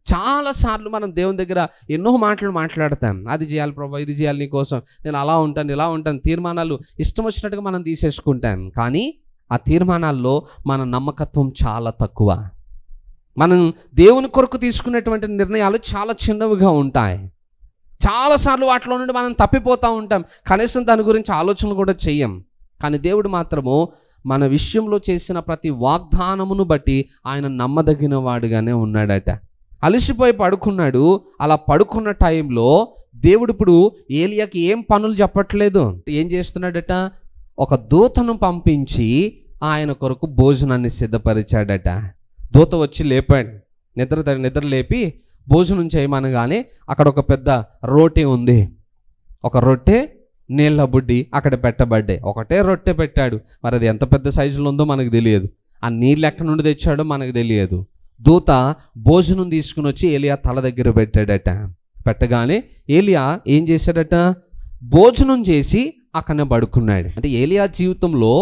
చాలాసార్లు మనం దేవుని దగ్గర ఎన్నో మాటలు మాట్లాడతాం, అది చేయాలి ప్రభా, ఇది చేయాలి నీకోసం, నేను అలా ఉంటాను ఇలా ఉంటాను, తీర్మానాలు ఇష్టం వచ్చినట్టుగా మనం తీసేసుకుంటాం. కానీ ఆ తీర్మానాల్లో మన నమ్మకత్వం చాలా తక్కువ. మనం దేవుని కొరకు తీసుకునేటువంటి నిర్ణయాలు చాలా చిన్నవిగా ఉంటాయి. చాలాసార్లు వాటిలో నుండి మనం తప్పిపోతూ ఉంటాం, కనీసం దాని గురించి ఆలోచన కూడా చెయ్యం. కానీ దేవుడు మాత్రము మన విషయంలో చేసిన ప్రతి వాగ్దానమును బట్టి ఆయన నమ్మదగిన వాడుగానే ఉన్నాడట. అలసిపోయి పడుకున్నాడు. అలా పడుకున్న టైంలో దేవుడు ఇప్పుడు ఏలియాకి ఏం పనులు చెప్పట్లేదు, ఏం చేస్తున్నాడట, ఒక దూతను పంపించి ఆయన కొరకు భోజనాన్ని సిద్ధపరిచాడట. దూత వచ్చి లేపాడు, నిద్ర లేపి భోజనం చేయమనగానే అక్కడ ఒక పెద్ద రోటీ ఉంది, ఒక రొట్టె నీళ్ళ బుడ్డి అక్కడ పెట్టబడ్డాయి. ఒకటే రొట్టె పెట్టాడు, మరి అది ఎంత పెద్ద సైజులో ఉందో మనకు తెలియదు, ఆ నీళ్ళు ఎక్కడి నుండి తెచ్చాడో మనకు తెలియదు. దూత భోజనం తీసుకుని వచ్చి ఏలియా తల దగ్గర పెట్టాడట. పెట్టగానే ఏలియా ఏం చేశాడట, భోజనం చేసి అక్కడనే పడుకున్నాడు. అంటే ఏలియా జీవితంలో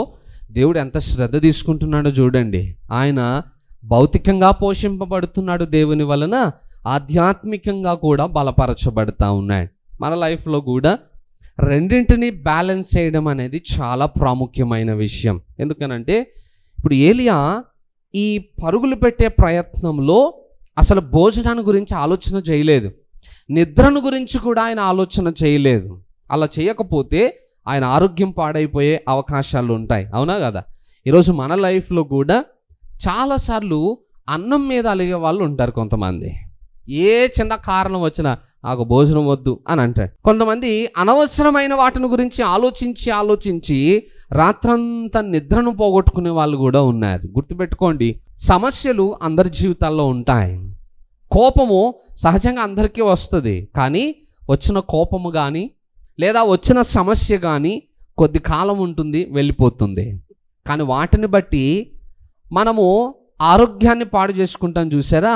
దేవుడు ఎంత శ్రద్ధ తీసుకుంటున్నాడో చూడండి. ఆయన భౌతికంగా పోషింపబడుతున్నాడు దేవుని వలన, ఆధ్యాత్మికంగా కూడా బలపరచబడతా ఉన్నాడు. మన లైఫ్లో కూడా రెండింటిని బ్యాలెన్స్ చేయడం అనేది చాలా ప్రాముఖ్యమైన విషయం. ఎందుకనంటే ఇప్పుడు ఏలియా ఈ పరుగులు పెట్టే ప్రయత్నంలో అసలు భోజనాన్ని గురించి ఆలోచన చేయలేదు, నిద్రను గురించి కూడా ఆయన ఆలోచన చేయలేదు. అలా చేయకపోతే ఆయన ఆరోగ్యం పాడైపోయే అవకాశాలు ఉంటాయి. అవునా కదా? ఈరోజు మన లైఫ్లో కూడా చాలాసార్లు అన్నం మీద అలిగే వాళ్ళు ఉంటారు. కొంతమంది ఏ చిన్న కారణం వచ్చినా నాకు భోజనం వద్దు అని అంటాడు. కొంతమంది అనవసరమైన వాటిని గురించి ఆలోచించి రాత్రంతా నిద్రను పోగొట్టుకునే వాళ్ళు కూడా ఉన్నారు. గుర్తుపెట్టుకోండి, సమస్యలు అందరి జీవితాల్లో ఉంటాయి. కోపము సహజంగా అందరికీ వస్తుంది. కానీ వచ్చిన కోపము కానీ లేదా వచ్చిన సమస్య కానీ కొద్ది కాలం ఉంటుంది, వెళ్ళిపోతుంది. కానీ వాటిని బట్టి మనము ఆరోగ్యాన్ని పాడు చేసుకుంటాం చూసారా,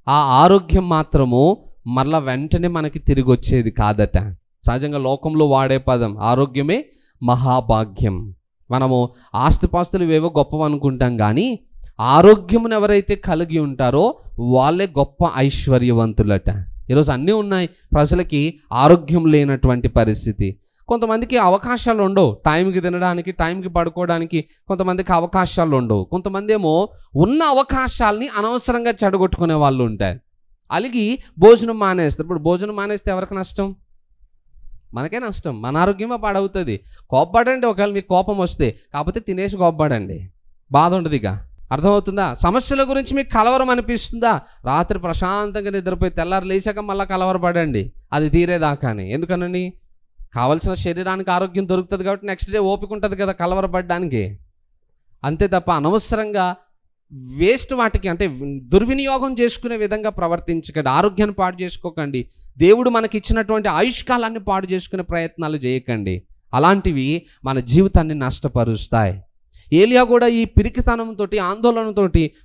ఆ ఆరోగ్యం మాత్రము మరలా వెంటనే మనకి తిరిగి వచ్చేది కాదట. సహజంగా లోకంలో వాడే పదం ఆరోగ్యమే మహాభాగ్యం. మనము ఆస్తిపాస్తులు ఏవో గొప్పవి అనుకుంటాం, కానీ ఆరోగ్యమును ఎవరైతే కలిగి ఉంటారో వాళ్ళే గొప్ప ఐశ్వర్యవంతులట. ఈరోజు అన్నీ ఉన్నాయి, ప్రజలకి ఆరోగ్యం లేనటువంటి పరిస్థితి. కొంతమందికి అవకాశాలు ఉండవు, టైంకి తినడానికి, టైంకి పడుకోవడానికి కొంతమందికి అవకాశాలు ఉండవు. కొంతమంది ఏమో ఉన్న అవకాశాలని అనవసరంగా చెడగొట్టుకునే వాళ్ళు ఉంటారు. అలిగి భోజనం మానేస్తారు. ఇప్పుడు భోజనం మానేస్తే ఎవరికి నష్టం? మనకే నష్టం, మన ఆరోగ్యమే పాడవుతుంది. కోప్పడండి, ఒకవేళ మీకు కోపం వస్తే, కాకపోతే తినేసి కోప్పడండి, బాధ ఉండదు. ఇక అర్థమవుతుందా? సమస్యల గురించి మీకు కలవరం అనిపిస్తుందా? రాత్రి ప్రశాంతంగా నిద్రపోయి తెల్లారు లేచాక మళ్ళీ కలవరపడండి, అది తీరేదాకాని. ఎందుకనండి? కావలసిన శరీరానికి ఆరోగ్యం దొరుకుతుంది కాబట్టి నెక్స్ట్ డే ఓపిక ఉంటుంది కదా కలవరపడడానికి. అంతే తప్ప అనవసరంగా వేస్ట్ వాటికి అంటే దుర్వినియోగం చేసుకునే విధంగా ప్రవర్తించకండి. ఆరోగ్యాన్ని పాడు చేసుకోకండి. దేవుడు మనకి ఇచ్చినటువంటి ఆయుష్కాలాన్ని పాడు చేసుకునే ప్రయత్నాలు చేయకండి. అలాంటివి మన జీవితాన్ని నష్టపరుస్తాయి. ఏలియా కూడా ఈ పిరికితనంతో, ఆందోళనతో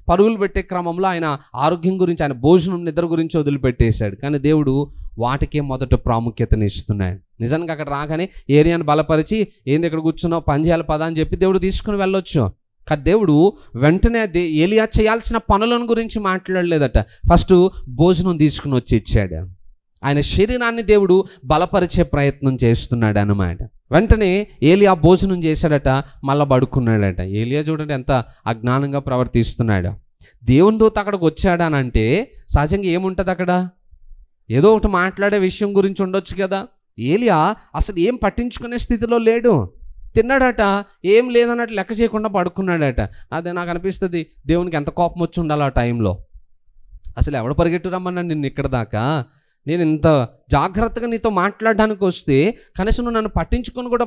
పరుగులు పెట్టే క్రమంలో ఆయన ఆరోగ్యం గురించి, ఆయన భోజనం, నిద్ర గురించి వదిలిపెట్టేశాడు. కానీ దేవుడు వాటికే మొదట ప్రాముఖ్యతని ఇస్తున్నాడు. నిజంగా అక్కడ రాగానే ఏలియాని బలపరిచి, ఏంది ఇక్కడ కూర్చున్నావు, పని చేయాలి పదా అని చెప్పి దేవుడు తీసుకుని వెళ్ళొచ్చు. కానీ దేవుడు వెంటనే ఏలియా చేయాల్సిన పనులను గురించి మాట్లాడలేదట. ఫస్ట్ భోజనం తీసుకుని వచ్చి ఇచ్చాడు. ఆయన శరీరాన్ని దేవుడు బలపరిచే ప్రయత్నం చేస్తున్నాడు అన్నమాట. వెంటనే ఏలియా భోజనం చేశాడట, మళ్ళా పడుకున్నాడట. ఏలియా చూడండి ఎంత అజ్ఞానంగా ప్రవర్తిస్తున్నాడు. దేవుని దూత అక్కడికి వచ్చాడనంటే సహజంగా ఏముంటుంది అక్కడ? ఏదో ఒకటి మాట్లాడే విషయం గురించి ఉండొచ్చు కదా. ఏలియా అసలు ఏం పట్టించుకునే స్థితిలో లేడు. తిన్నాడట, ఏం లేదన్నట్టు లెక్క చేయకుండా పడుకున్నాడట. అదే నాకు అనిపిస్తుంది, దేవునికి ఎంత కోపం వచ్చి ఉండాలి ఆ టైంలో. అసలు ఎవడు పరిగెట్టు రమ్మన్నా నిన్ను ఇక్కడ దాకా, నేను ఇంత జాగ్రత్తగా నీతో మాట్లాడడానికి వస్తే కనీసం నువ్వు నన్ను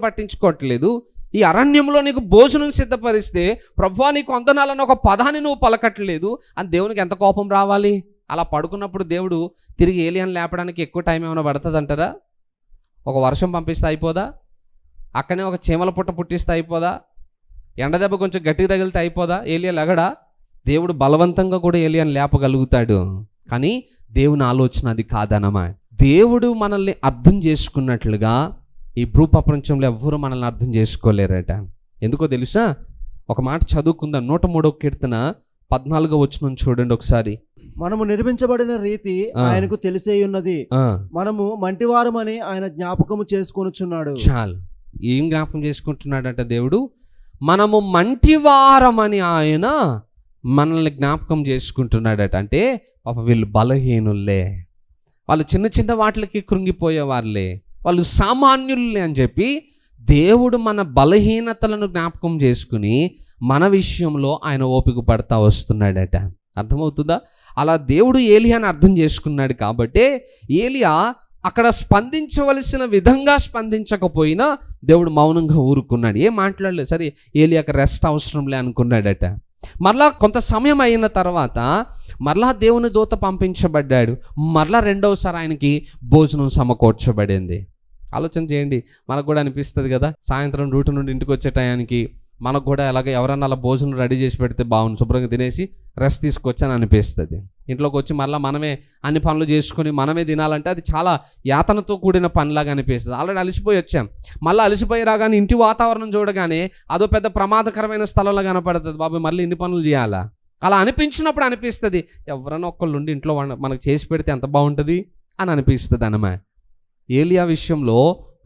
పట్టించుకోవట్లేదు. ఈ అరణ్యంలో నీకు భోజనం సిద్ధపరిస్తే ప్రభువా నీకు వందనాలని ఒక పదాన్ని నువ్వు పలకట్లేదు అని దేవునికి ఎంత కోపం రావాలి? అలా పడుకున్నప్పుడు దేవుడు తిరిగి ఏలియాని లేపడానికి ఎక్కువ టైం ఏమైనా పడుతుంది అంటారా? ఒక వర్షం పంపిస్తే అయిపోదా? అక్కడనే ఒక చీమల పుట్ట పుట్టిస్తే అయిపోదా? ఎండదెబ్బ కొంచెం గట్టిగా తగిలితే అయిపోదా? ఏలియా లెగడా? దేవుడు బలవంతంగా కూడా ఏలియాని లేపగలుగుతాడు. కానీ దేవుని ఆలోచన అది కాదన్నమాట. దేవుడు మనల్ని అర్థం చేసుకున్నట్లుగా ఈ భూప్రపంచంలో ఎవ్వరూ మనల్ని అర్థం చేసుకోలేరట. ఎందుకో తెలుసా? ఒక మాట చదువుకుందాం. 103వ కీర్తన 14వ వచనం చూడండి ఒకసారి. మనము నిర్మించబడిన రీతి ఆయనకు తెలిసే ఉన్నది, మనము మంటివారమని ఆయన జ్ఞాపకము చేసుకొనుచున్నాడు. చాలు. ఏం జ్ఞాపకం చేసుకుంటున్నాడట దేవుడు? మనము మంటివారమని ఆయన మనల్ని జ్ఞాపకం చేసుకుంటున్నాడట. అంటే పాప వీళ్ళు బలహీనులే, వాళ్ళు చిన్న చిన్న వాటికి కృంగిపోయేవాళ్ళే, వాళ్ళు సామాన్యులే అని చెప్పి దేవుడు మన బలహీనతలను జ్ఞాపకం చేసుకుని మన విషయంలో ఆయన ఓపిక పడతా వస్తున్నాడట. అర్థమవుతుందా? అలా దేవుడు ఏలియాని అర్థం చేసుకున్నాడు కాబట్టే ఏలియా అక్కడ స్పందించవలసిన విధంగా స్పందించకపోయినా దేవుడు మౌనంగా ఊరుకున్నాడు, ఏం మాట్లాడలేదు. సరే ఏలియాకి రెస్ట్ అవసరంలే అనుకున్నాడట. మరలా కొంత సమయం అయిన తర్వాత మరలా దేవుని దూత పంపించబడ్డాడు. మరలా రెండవసారి ఆయనకి భోజనం సమకూర్చబడింది. ఆలోచన చేయండి, మనకు కూడా అనిపిస్తుంది కదా, సాయంత్రం డ్యూటీ నుండి ఇంటికి వచ్చే టయానికి మనకు కూడా ఎలాగ ఎవరన్నా అలా భోజనం రెడీ చేసి పెడితే బాగుంది, శుభ్రంగా తినేసి రెస్ట్ తీసుకొచ్చాను అనిపిస్తుంది. ఇంట్లోకి వచ్చి మళ్ళీ మనమే అన్ని పనులు చేసుకొని మనమే తినాలంటే అది చాలా యాతనతో కూడిన పనిలాగా అనిపిస్తుంది. ఆల్రెడీ అలసిపోయి వచ్చాం, మళ్ళీ అలసిపోయి రాగానే ఇంటి వాతావరణం చూడగానే అదో పెద్ద ప్రమాదకరమైన స్థలంలో కనపడుతుంది. బాబాయ్ మళ్ళీ ఇన్ని పనులు చేయాలా? అలా అనిపించినప్పుడు అనిపిస్తుంది ఎవరైనా ఒక్కళ్ళు ఉండి ఇంట్లో మనకు చేసి పెడితే ఎంత బాగుంటుంది అని అనిపిస్తుంది అన్నమాట. ఏలియా విషయంలో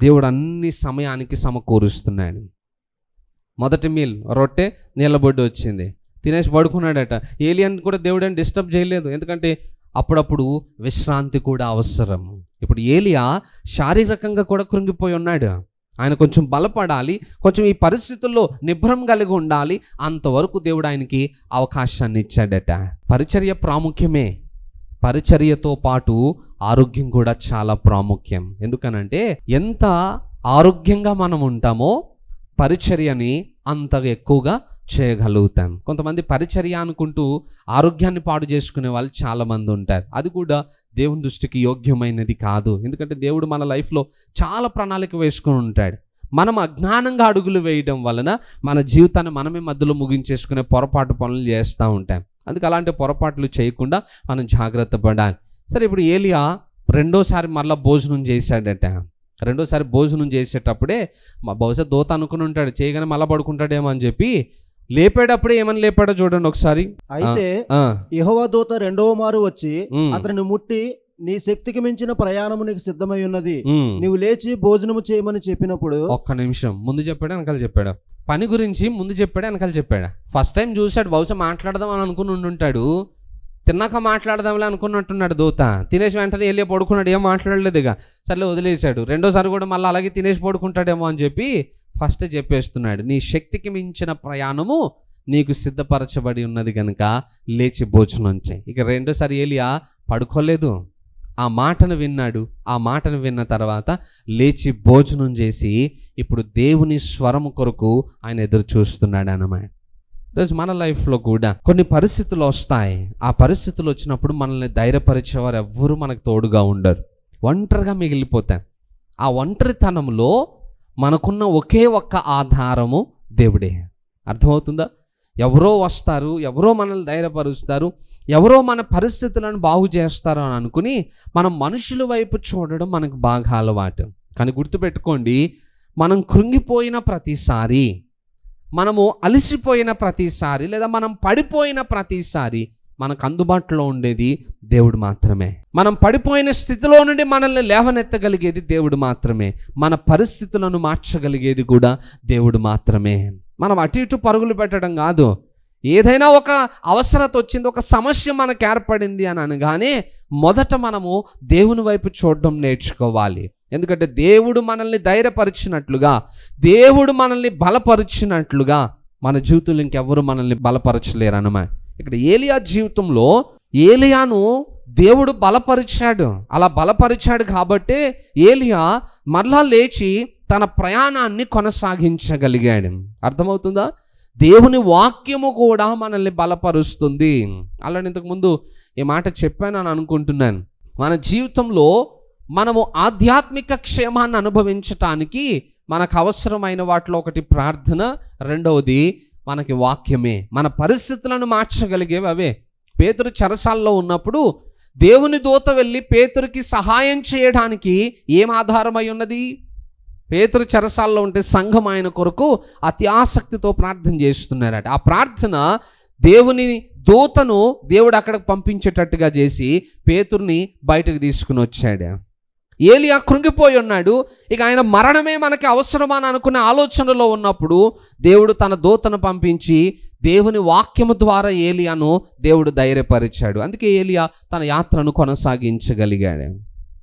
దేవుడు అన్ని సమయానికి సమకూరుస్తున్నాడు. మొదటి మీల్ రొట్టె నీళ్ళబొడ్డు వచ్చింది, తినేసి పడుకున్నాడట. ఏలియాని కూడా దేవుడు డిస్టర్బ్ చేయలేదు, ఎందుకంటే అప్పుడప్పుడు విశ్రాంతి కూడా అవసరం. ఇప్పుడు ఏలియా శారీరకంగా కూడా కృంగిపోయి ఉన్నాడు. ఆయన కొంచెం బలపడాలి, కొంచెం ఈ పరిస్థితుల్లో నిబ్రం కలిగి ఉండాలి. అంతవరకు దేవుడు ఆయనకి అవకాశాన్ని ఇచ్చాడట. పరిచర్య ప్రాముఖ్యమే, పరిచర్యతో పాటు ఆరోగ్యం కూడా చాలా ప్రాముఖ్యం. ఎందుకనంటే ఎంత ఆరోగ్యంగా మనం ఉంటామో పరిచర్యని అంతగా ఎక్కువగా చేయగలుగుతాం. కొంతమంది పరిచర్య అనుకుంటూ ఆరోగ్యాన్ని పాడు చేసుకునే వాళ్ళు చాలామంది ఉంటారు. అది కూడా దేవుని దృష్టికి యోగ్యమైనది కాదు. ఎందుకంటే దేవుడు మన లైఫ్లో చాలా ప్రణాళిక వేసుకుని ఉంటాడు. మనం అజ్ఞానంగా అడుగులు వేయడం వలన మన జీవితాన్ని మనమే మధ్యలో ముగించేసుకునే పొరపాటు పనులు చేస్తూ ఉంటాం. అందుకే అలాంటి పొరపాట్లు చేయకుండా మనం జాగ్రత్త పడాలి. సరే, ఇప్పుడు ఏలియా రెండోసారి మళ్ళీ భోజనం చేశాడట. రెండోసారి భోజనం చేసేటప్పుడే బహుశా దూత అనుకుని ఉంటాడు, చేయగానే మళ్ళీ పడుకుంటాడేమో అని చెప్పి లేపేటప్పుడే ఏమని లేపాడో చూడండి ఒకసారి. అయితే యెహోవా దూత రెండవ మారు వచ్చి అతనిని ముట్టి, నీ శక్తికి మించిన ప్రయాణము నీకు సిద్ధమై ఉన్నది, నీవు లేచి భోజనము చేయమని చెప్పినప్పుడు. ఒక్క నిమిషం, ముందు చెప్పాడా వెనకాల చెప్పాడా? పని గురించి ముందు చెప్పాడా వెనకాల చెప్పాడా? ఫస్ట్ టైం చూశాడు, బహుశా మాట్లాడదాం అని అనుకుని ఉండుంటాడు. తిన్నాక మాట్లాడదాంలే అనుకున్నట్టున్నాడు దూత. తినేసి వెంటనే ఏలియా పడుకున్నాడు, ఏం మాట్లాడలేదు. ఇక సర్లే వదిలేశాడు. రెండోసారి కూడా మళ్ళీ అలాగే తినేసి పడుకుంటాడేమో అని చెప్పి ఫస్ట్ చెప్పేస్తున్నాడు, నీ శక్తికి మించిన ప్రయాణము నీకు సిద్ధపరచబడి ఉన్నది కనుక లేచి భోజనం చేయి. ఇక రెండోసారి ఏలియా పడుకోలేదు, ఆ మాటను విన్నాడు. ఆ మాటను విన్న తర్వాత లేచి భోజనం చేసి ఇప్పుడు దేవుని స్వరము కొరకు ఆయన ఎదురు చూస్తున్నాడు అన్నమాట. ఈరోజు మన లైఫ్లో కూడా కొన్ని పరిస్థితులు వస్తాయి. ఆ పరిస్థితులు వచ్చినప్పుడు మనల్ని ధైర్యపరిచేవారు ఎవ్వరూ మనకు తోడుగా ఉండరు, ఒంటరిగా మిగిలిపోతాం. ఆ ఒంటరితనంలో మనకున్న ఒకే ఒక్క ఆధారము దేవుడే. అర్థమవుతుందా? ఎవరో వస్తారు, ఎవరో మనల్ని ధైర్యపరుస్తారు, ఎవరో మన పరిస్థితులను బాగు చేస్తారు అని అనుకుని మనం మనుషుల వైపు చూడడం మనకు బాగా అలవాటు. కానీ గుర్తుపెట్టుకోండి, మనం కృంగిపోయిన ప్రతిసారి, మనము అలసిపోయిన ప్రతిసారి, లేదా మనం పడిపోయిన ప్రతిసారి మనకు అందుబాటులో ఉండేది దేవుడు మాత్రమే. మనం పడిపోయిన స్థితిలో నుండి మనల్ని లేవనెత్తగలిగేది దేవుడు మాత్రమే. మన పరిస్థితులను మార్చగలిగేది కూడా దేవుడు మాత్రమే. మనం అటు ఇటు పరుగులు పెట్టడం కాదు. ఏదైనా ఒక అవసరత వచ్చింది, ఒక సమస్య మనకు ఏర్పడింది అని అనగానే మొదట మనము దేవుని వైపు చూడడం నేర్చుకోవాలి. ఎందుకంటే దేవుడు మనల్ని ధైర్యపరిచినట్లుగా, దేవుడు మనల్ని బలపరిచినట్లుగా మన జీవితంలో ఇంకెవరు మనల్ని బలపరచలేరు అన్నమాట. ఇక్కడ ఏలియా జీవితంలో ఏలియాను దేవుడు బలపరిచాడు. అలా బలపరిచాడు కాబట్టే ఏలియా మరలా లేచి తన ప్రయాణాన్ని కొనసాగించగలిగాడు. అర్థమవుతుందా? దేవుని వాక్యము కూడా మనల్ని బలపరుస్తుంది. అలానే ఇంతకుముందు ఈ మాట చెప్పానని అనుకుంటున్నాను. మన జీవితంలో మనము ఆధ్యాత్మిక క్షేమాన్ని అనుభవించటానికి మనకు అవసరమైన వాటిలో ఒకటి ప్రార్థన, రెండవది మనకి వాక్యమే. మన పరిస్థితులను మార్చగలిగేవి అవే. పేతురు చెరసాల్లో ఉన్నప్పుడు దేవుని దూత వెళ్ళి పేతురుకి సహాయం చేయడానికి ఏం ఆధారమై ఉన్నది? పేతురు చెరసాల్లో ఉంటే సంఘం ఆయన కొరకు అతి ఆసక్తితో ప్రార్థన చేస్తున్నారట. ఆ ప్రార్థన దేవుని దూతను దేవుడు అక్కడికి పంపించేటట్టుగా చేసి పేతురుని బయటకు తీసుకుని వచ్చాడు. ఏలియా కృంగిపోయి ఉన్నాడు. ఇక ఆయన మరణమే మనకి అవసరమని అనుకునే ఆలోచనలో ఉన్నప్పుడు దేవుడు తన దూతను పంపించి దేవుని వాక్యము ద్వారా ఏలియాను దేవుడు ధైర్యపరిచాడు. అందుకే ఏలియా తన యాత్రను కొనసాగించగలిగాడు.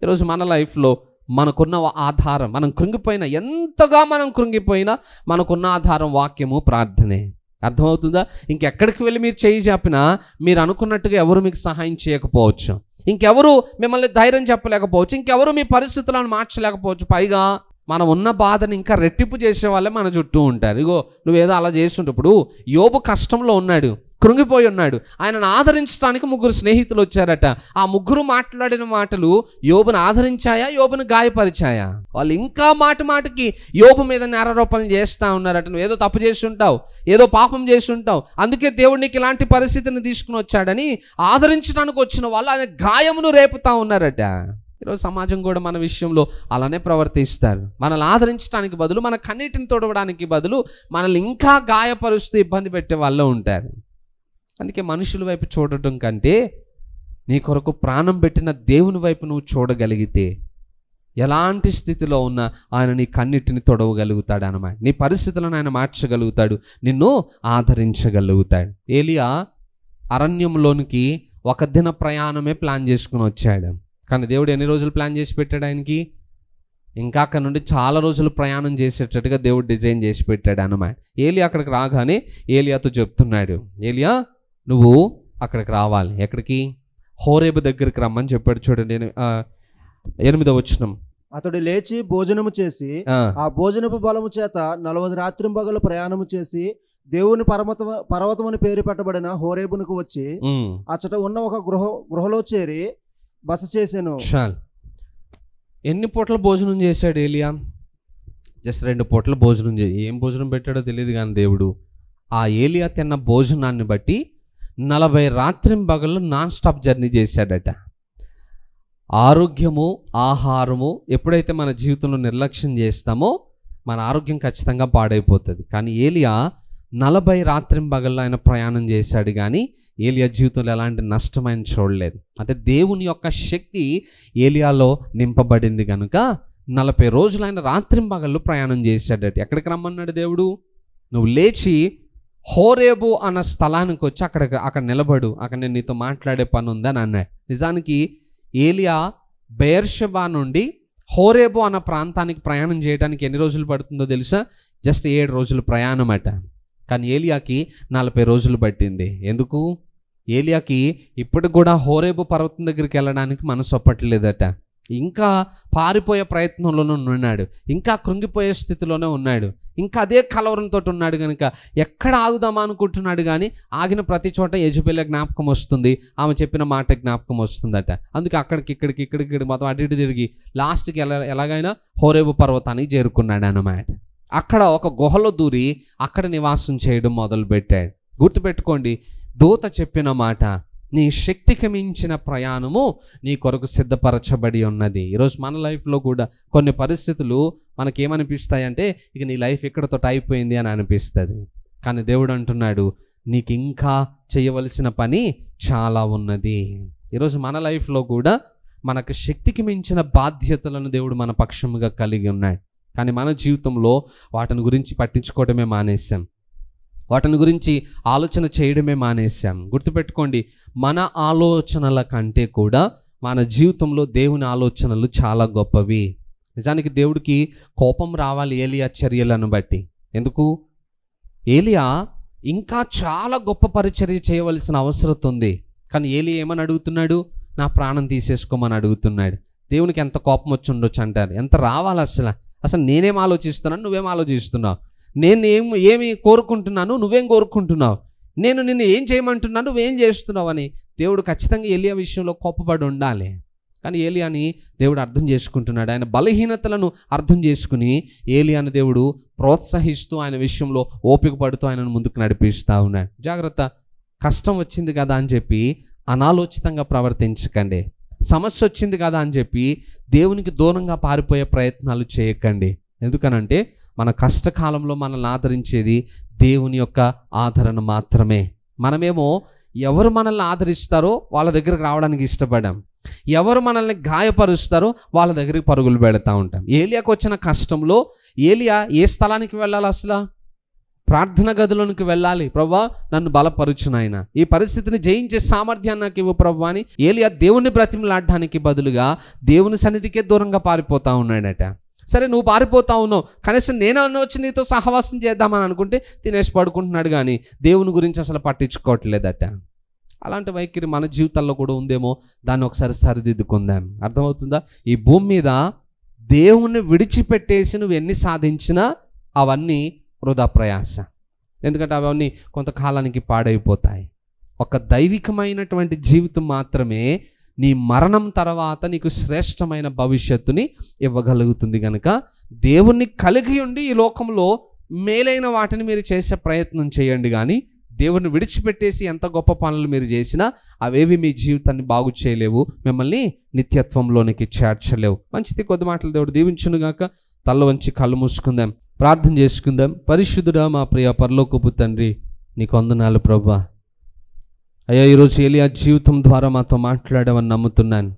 ఈరోజు మన లైఫ్లో మనకున్న ఆధారం, మనం కృంగిపోయినా, ఎంతగా మనం కృంగిపోయినా మనకున్న ఆధారం వాక్యము, ప్రార్థనే. అర్థమవుతుందా? ఇంకెక్కడికి వెళ్ళి మీరు చేయి చాపినా మీరు అనుకున్నట్టుగా ఎవరు మీకు సహాయం చేయకపోవచ్చు, ఇంకెవరు మిమ్మల్ని ధైర్యం చెప్పలేకపోవచ్చు, ఇంకెవరు మీ పరిస్థితులను మార్చలేకపోవచ్చు. పైగా మనం ఉన్న బాధని ఇంకా రెట్టింపు చేసే వాళ్ళే మన చుట్టూ ఉంటారు. ఇగో నువ్వేదో అలా చేస్తుంటే, ఇప్పుడు యోబు కష్టంలో ఉన్నాడు, కృంగిపోయి ఉన్నాడు. ఆయనను ఆదరించడానికి 3 స్నేహితులు వచ్చారట. ఆ 3 మాట్లాడిన మాటలు యోబును ఆదరించాయా, యోబును గాయపరిచాయా? వాళ్ళు ఇంకా మాటికి యోబు మీద నేరారోపణలు చేస్తూ ఉన్నారట. నువ్వు ఏదో తప్పు చేసి ఉంటావు, ఏదో పాపం చేసి ఉంటావు, అందుకే దేవుడు నీకు ఇలాంటి పరిస్థితిని తీసుకుని వచ్చాడని ఆదరించడానికి వచ్చిన వాళ్ళు ఆయన గాయమును రేపుతా ఉన్నారట. ఈరోజు సమాజం కూడా మన విషయంలో అలానే ప్రవర్తిస్తారు. మనల్ని ఆదరించడానికి బదులు, మన కన్నీటిని తొడవడానికి బదులు మనల్ని ఇంకా గాయపరుస్తూ ఇబ్బంది పెట్టే వాళ్ళు ఉంటారు. అందుకే మనుషుల వైపు చూడటం కంటే నీ కొరకు ప్రాణం పెట్టిన దేవుని వైపు నువ్వు చూడగలిగితే ఎలాంటి స్థితిలో ఉన్నా ఆయన నీ కన్నిటిని తొడవగలుగుతాడు అన్నమాట. నీ పరిస్థితులను ఆయన మార్చగలుగుతాడు, నిన్ను ఆదరించగలుగుతాడు. ఏలియా అరణ్యంలోనికి 1 దిన ప్రయాణమే ప్లాన్ చేసుకుని వచ్చాడు. కానీ దేవుడు ఎన్ని రోజులు ప్లాన్ చేసి పెట్టాడు ఆయనకి? ఇంకా అక్కడ నుండి చాలా రోజులు ప్రయాణం చేసేటట్టుగా దేవుడు డిజైన్ చేసి పెట్టాడు అన్నమాట. ఏలియా అక్కడికి రాగానే ఏలియాతో చెప్తున్నాడు, ఏలియా నువ్వు అక్కడికి రావాలి. ఎక్కడికి? హోరేబు దగ్గరికి రమ్మని చెప్పాడు. చూడండి 8వ వచనం. అతడు లేచి భోజనము చేసి ఆ భోజనపు బలము చేత 40 రాత్రింబగలు ప్రయాణము చేసి దేవుని పర్వతం అని పేరు పెట్టబడిన హోరేబునకు వచ్చి అచ్చట ఉన్న ఒక గృహలో చేరి బస చేశాను. చాలు. ఎన్ని పూటల భోజనం చేశాడు ఏలియా? జస్ట్ 2 పూటల భోజనం ఏం భోజనం పెట్టాడో తెలియదు కానీ దేవుడు ఆ ఏలియా తిన్న భోజనాన్ని బట్టి 40 రాత్రింబగళ్ళు నాన్ స్టాప్ జర్నీ చేశాడట. ఆరోగ్యము, ఆహారము ఎప్పుడైతే మన జీవితంలో నిర్లక్ష్యం చేస్తామో మన ఆరోగ్యం ఖచ్చితంగా పాడైపోతుంది. కానీ ఏలియా 40 రాత్రింబగళ్ళు ఆయన ప్రయాణం చేశాడు, కానీ ఏలియా జీవితంలో ఎలాంటి నష్టమైన చూడలేదు. అంటే దేవుని యొక్క శక్తి ఏలియాలో నింపబడింది కనుక 40 రోజులు ఆయన రాత్రింబగళ్ళు ప్రయాణం చేశాడట. ఎక్కడికి రమ్మన్నాడు దేవుడు? నువ్వు లేచి హోరేబు అన్న స్థలానికి వచ్చి అక్కడ నిలబడు, అక్కడ నేను నీతో మాట్లాడే పని ఉందని అన్నాడు. నిజానికి ఏలియా బెయర్షెబా నుండి హోరేబు అన్న ప్రాంతానికి ప్రయాణం చేయడానికి ఎన్ని రోజులు పడుతుందో తెలుసా? జస్ట్ 7 రోజులు ప్రయాణం అట. కానీ ఏలియాకి 40 రోజులు పట్టింది. ఎందుకు? ఏలియాకి ఇప్పుడు కూడా హోరేబు పర్వతం దగ్గరికి వెళ్ళడానికి మనసు ఒప్పట్లేదట. ఇంకా పారిపోయే ప్రయత్నంలోనే ఉన్నాడు, ఇంకా కృంగిపోయే స్థితిలోనే ఉన్నాడు, ఇంకా అదే కలవరంతో ఉన్నాడు కనుక ఎక్కడ ఆగుదామా అనుకుంటున్నాడు. కానీ ఆగిన ప్రతి చోట యెజబెల్ జ్ఞాపకం వస్తుంది, ఆమె చెప్పిన మాట జ్ఞాపకం వస్తుందట. అందుకే ఇక్కడికి మొత్తం అటు ఇటు తిరిగి లాస్ట్కి ఎలాగైనా హోరేబు పర్వతానికి చేరుకున్నాడు అన్నమాట. అక్కడ ఒక గుహలో దూరి అక్కడ నివాసం చేయడం మొదలుపెట్టాడు. గుర్తుపెట్టుకోండి, దూత చెప్పిన మాట, నీ శక్తికి మించిన ప్రయాణము నీ కొరకు సిద్ధపరచబడి ఉన్నది. ఈరోజు మన లైఫ్లో కూడా కొన్ని పరిస్థితులు మనకేమనిపిస్తాయంటే ఇక నీ లైఫ్ ఇక్కడతో అయిపోయింది అని అనిపిస్తుంది. కానీ దేవుడు అంటున్నాడు, నీకు ఇంకా చేయవలసిన పని చాలా ఉన్నది. ఈరోజు మన లైఫ్లో కూడా మనకు శక్తికి మించిన బాధ్యతలను దేవుడు మన పక్షముగా కలిగి ఉన్నాడు. కానీ మన జీవితంలో వాటిని గురించి పట్టించుకోవడమే మానేశాం, వాటిని గురించి ఆలోచన చేయడమే మానేశాం. గుర్తుపెట్టుకోండి, మన ఆలోచనల కంటే కూడా మన జీవితంలో దేవుని ఆలోచనలు చాలా గొప్పవి. నిజానికి దేవుడికి కోపం రావాలి ఏలియా చర్యలను బట్టి. ఎందుకు? ఏలియా ఇంకా చాలా గొప్ప పరిచర్య చేయవలసిన అవసరం ఉంది. కానీ ఏలియా ఏమని అడుగుతున్నాడు? నా ప్రాణం తీసేసుకోమని అడుగుతున్నాడు. దేవునికి ఎంత కోపం వచ్చి ఉండొచ్చు అంటారు. ఎంత రావాలి అసలు నేనేం ఆలోచిస్తున్నాను, నువ్వేం ఆలోచిస్తున్నావు? నేను ఏమి కోరుకుంటున్నాను, నువ్వేం కోరుకుంటున్నావు? నేను నిన్ను ఏం చేయమంటున్నాను, నువ్వేం చేస్తున్నావు అని దేవుడు ఖచ్చితంగా ఏలియా విషయంలో కోపపడి ఉండాలి. కానీ ఏలియాని దేవుడు అర్థం చేసుకుంటున్నాడు. ఆయన బలహీనతలను అర్థం చేసుకుని ఏలియాని దేవుడు ప్రోత్సహిస్తూ ఆయన విషయంలో ఓపిక పడుతూ ఆయనను ముందుకు నడిపిస్తూ ఉన్నాడు. జాగ్రత్త, కష్టం వచ్చింది కదా అని చెప్పి అనాలోచితంగా ప్రవర్తించకండి. సమస్య వచ్చింది కదా అని చెప్పి దేవునికి దూరంగా పారిపోయే ప్రయత్నాలు చేయకండి. ఎందుకనంటే మన కష్టకాలంలో మనల్ని ఆదరించేది దేవుని యొక్క ఆదరణ మాత్రమే. మనమేమో ఎవరు మనల్ని ఆదరిస్తారో వాళ్ళ దగ్గరకు రావడానికి ఇష్టపడాం, ఎవరు మనల్ని గాయపరుస్తారో వాళ్ళ దగ్గరికి పరుగులు పెడతా ఉంటాం. ఏలియాకు వచ్చిన కష్టంలో ఏలియా ఏ స్థలానికి వెళ్ళాలి? అసలు ప్రార్థన గదిలోనికి వెళ్ళాలి. ప్రభువా నన్ను బలపరుచు నాయనా, ఈ పరిస్థితిని జయించే సామర్థ్యాన్ని నాకు ఇవ్వు ప్రభువా అని ఏలియా దేవుని బ్రతిమలాడడానికి బదులుగా దేవుని సన్నిధికే దూరంగా పారిపోతా ఉన్నాడట. సరే, నువ్వు పారిపోతా ఉన్నావు, కనీసం నేను వచ్చి నీతో సహవాసం చేద్దామని అనుకుంటే తినేసి పడుకుంటున్నాడు, కానీ దేవుని గురించి అసలు పట్టించుకోవట్లేదట. అలాంటి వైఖరి మన జీవితాల్లో కూడా ఉందేమో, దాన్ని ఒకసారి సరిదిద్దుకుందాం. అర్థమవుతుందా? ఈ భూమి మీద దేవుణ్ణి విడిచిపెట్టేసి నువ్వు ఎన్ని సాధించినా అవన్నీ వృధా ప్రయాస. ఎందుకంటే అవన్నీ కొంతకాలానికి పాడైపోతాయి. ఒక దైవికమైనటువంటి జీవితం మాత్రమే నీ మరణం తర్వాత నీకు శ్రేష్టమైన భవిష్యత్తుని ఇవ్వగలుగుతుంది. కనుక దేవుణ్ణి కలిగి ఉండి ఈ లోకంలో మేలైన వాటిని మీరు చేసే ప్రయత్నం చేయండి. కానీ దేవుణ్ణి విడిచిపెట్టేసి ఎంత గొప్ప పనులు మీరు చేసినా అవేవి మీ జీవితాన్ని బాగు చేయలేవు, మిమ్మల్ని నిత్యత్వంలోనికి చేర్చలేవు. మంచిది, కొద్ది మాటలు దేవుడు దీవించునుగాక. తల వంచి కళ్ళు మూసుకుందాం, ప్రార్థన చేసుకుందాం. పరిశుద్ధుడా మా ప్రియ పరలోకపు తండ్రి, నీకు వందనాలు ప్రభువా. అయ్యా, ఈరోజు ఏలియా జీవితం ద్వారా మాతో మాట్లాడామని నమ్ముతున్నాను.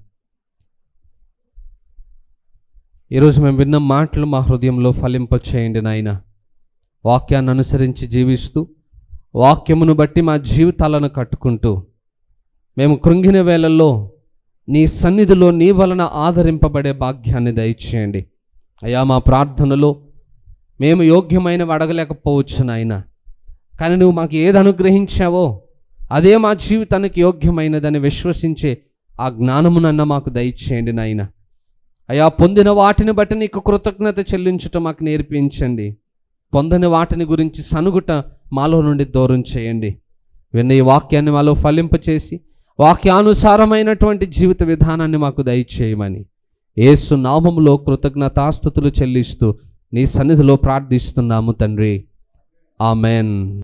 ఈరోజు మేము విన్న మాటలు మా హృదయంలో ఫలింపచేయండి నాయన. వాక్యాన్ని అనుసరించి జీవిస్తూ వాక్యమును బట్టి మా జీవితాలను కట్టుకుంటూ మేము కృంగిన వేళల్లో నీ సన్నిధిలో నీ వలన ఆదరింపబడే భాగ్యాన్ని దయచేయండి. అయ్యా, మా ప్రార్థనలో మేము యోగ్యమైనవి అడగలేకపోవచ్చు నాయన, కానీ నువ్వు మాకు ఏది అనుగ్రహించావో అదే మా జీవితానికి యోగ్యమైనదని విశ్వసించే ఆ జ్ఞానమునన్న మాకు దయచేయండి నాయన. అయ్యా, పొందిన వాటిని బట్టి నీకు కృతజ్ఞత చెల్లించుట మాకు నేర్పించండి. పొందని వాటిని గురించి సనుగుట మాలో నుండి దూరం చేయండి. విన్న ఈ వాక్యాన్ని మాలో ఫలింపచేసి వాక్యానుసారమైనటువంటి జీవిత విధానాన్ని మాకు దయచేయమని యేసు నామములో కృతజ్ఞతాస్తుతులు చెల్లిస్తూ నీ సన్నిధిలో ప్రార్థిస్తున్నాము తండ్రి. ఆమెన్.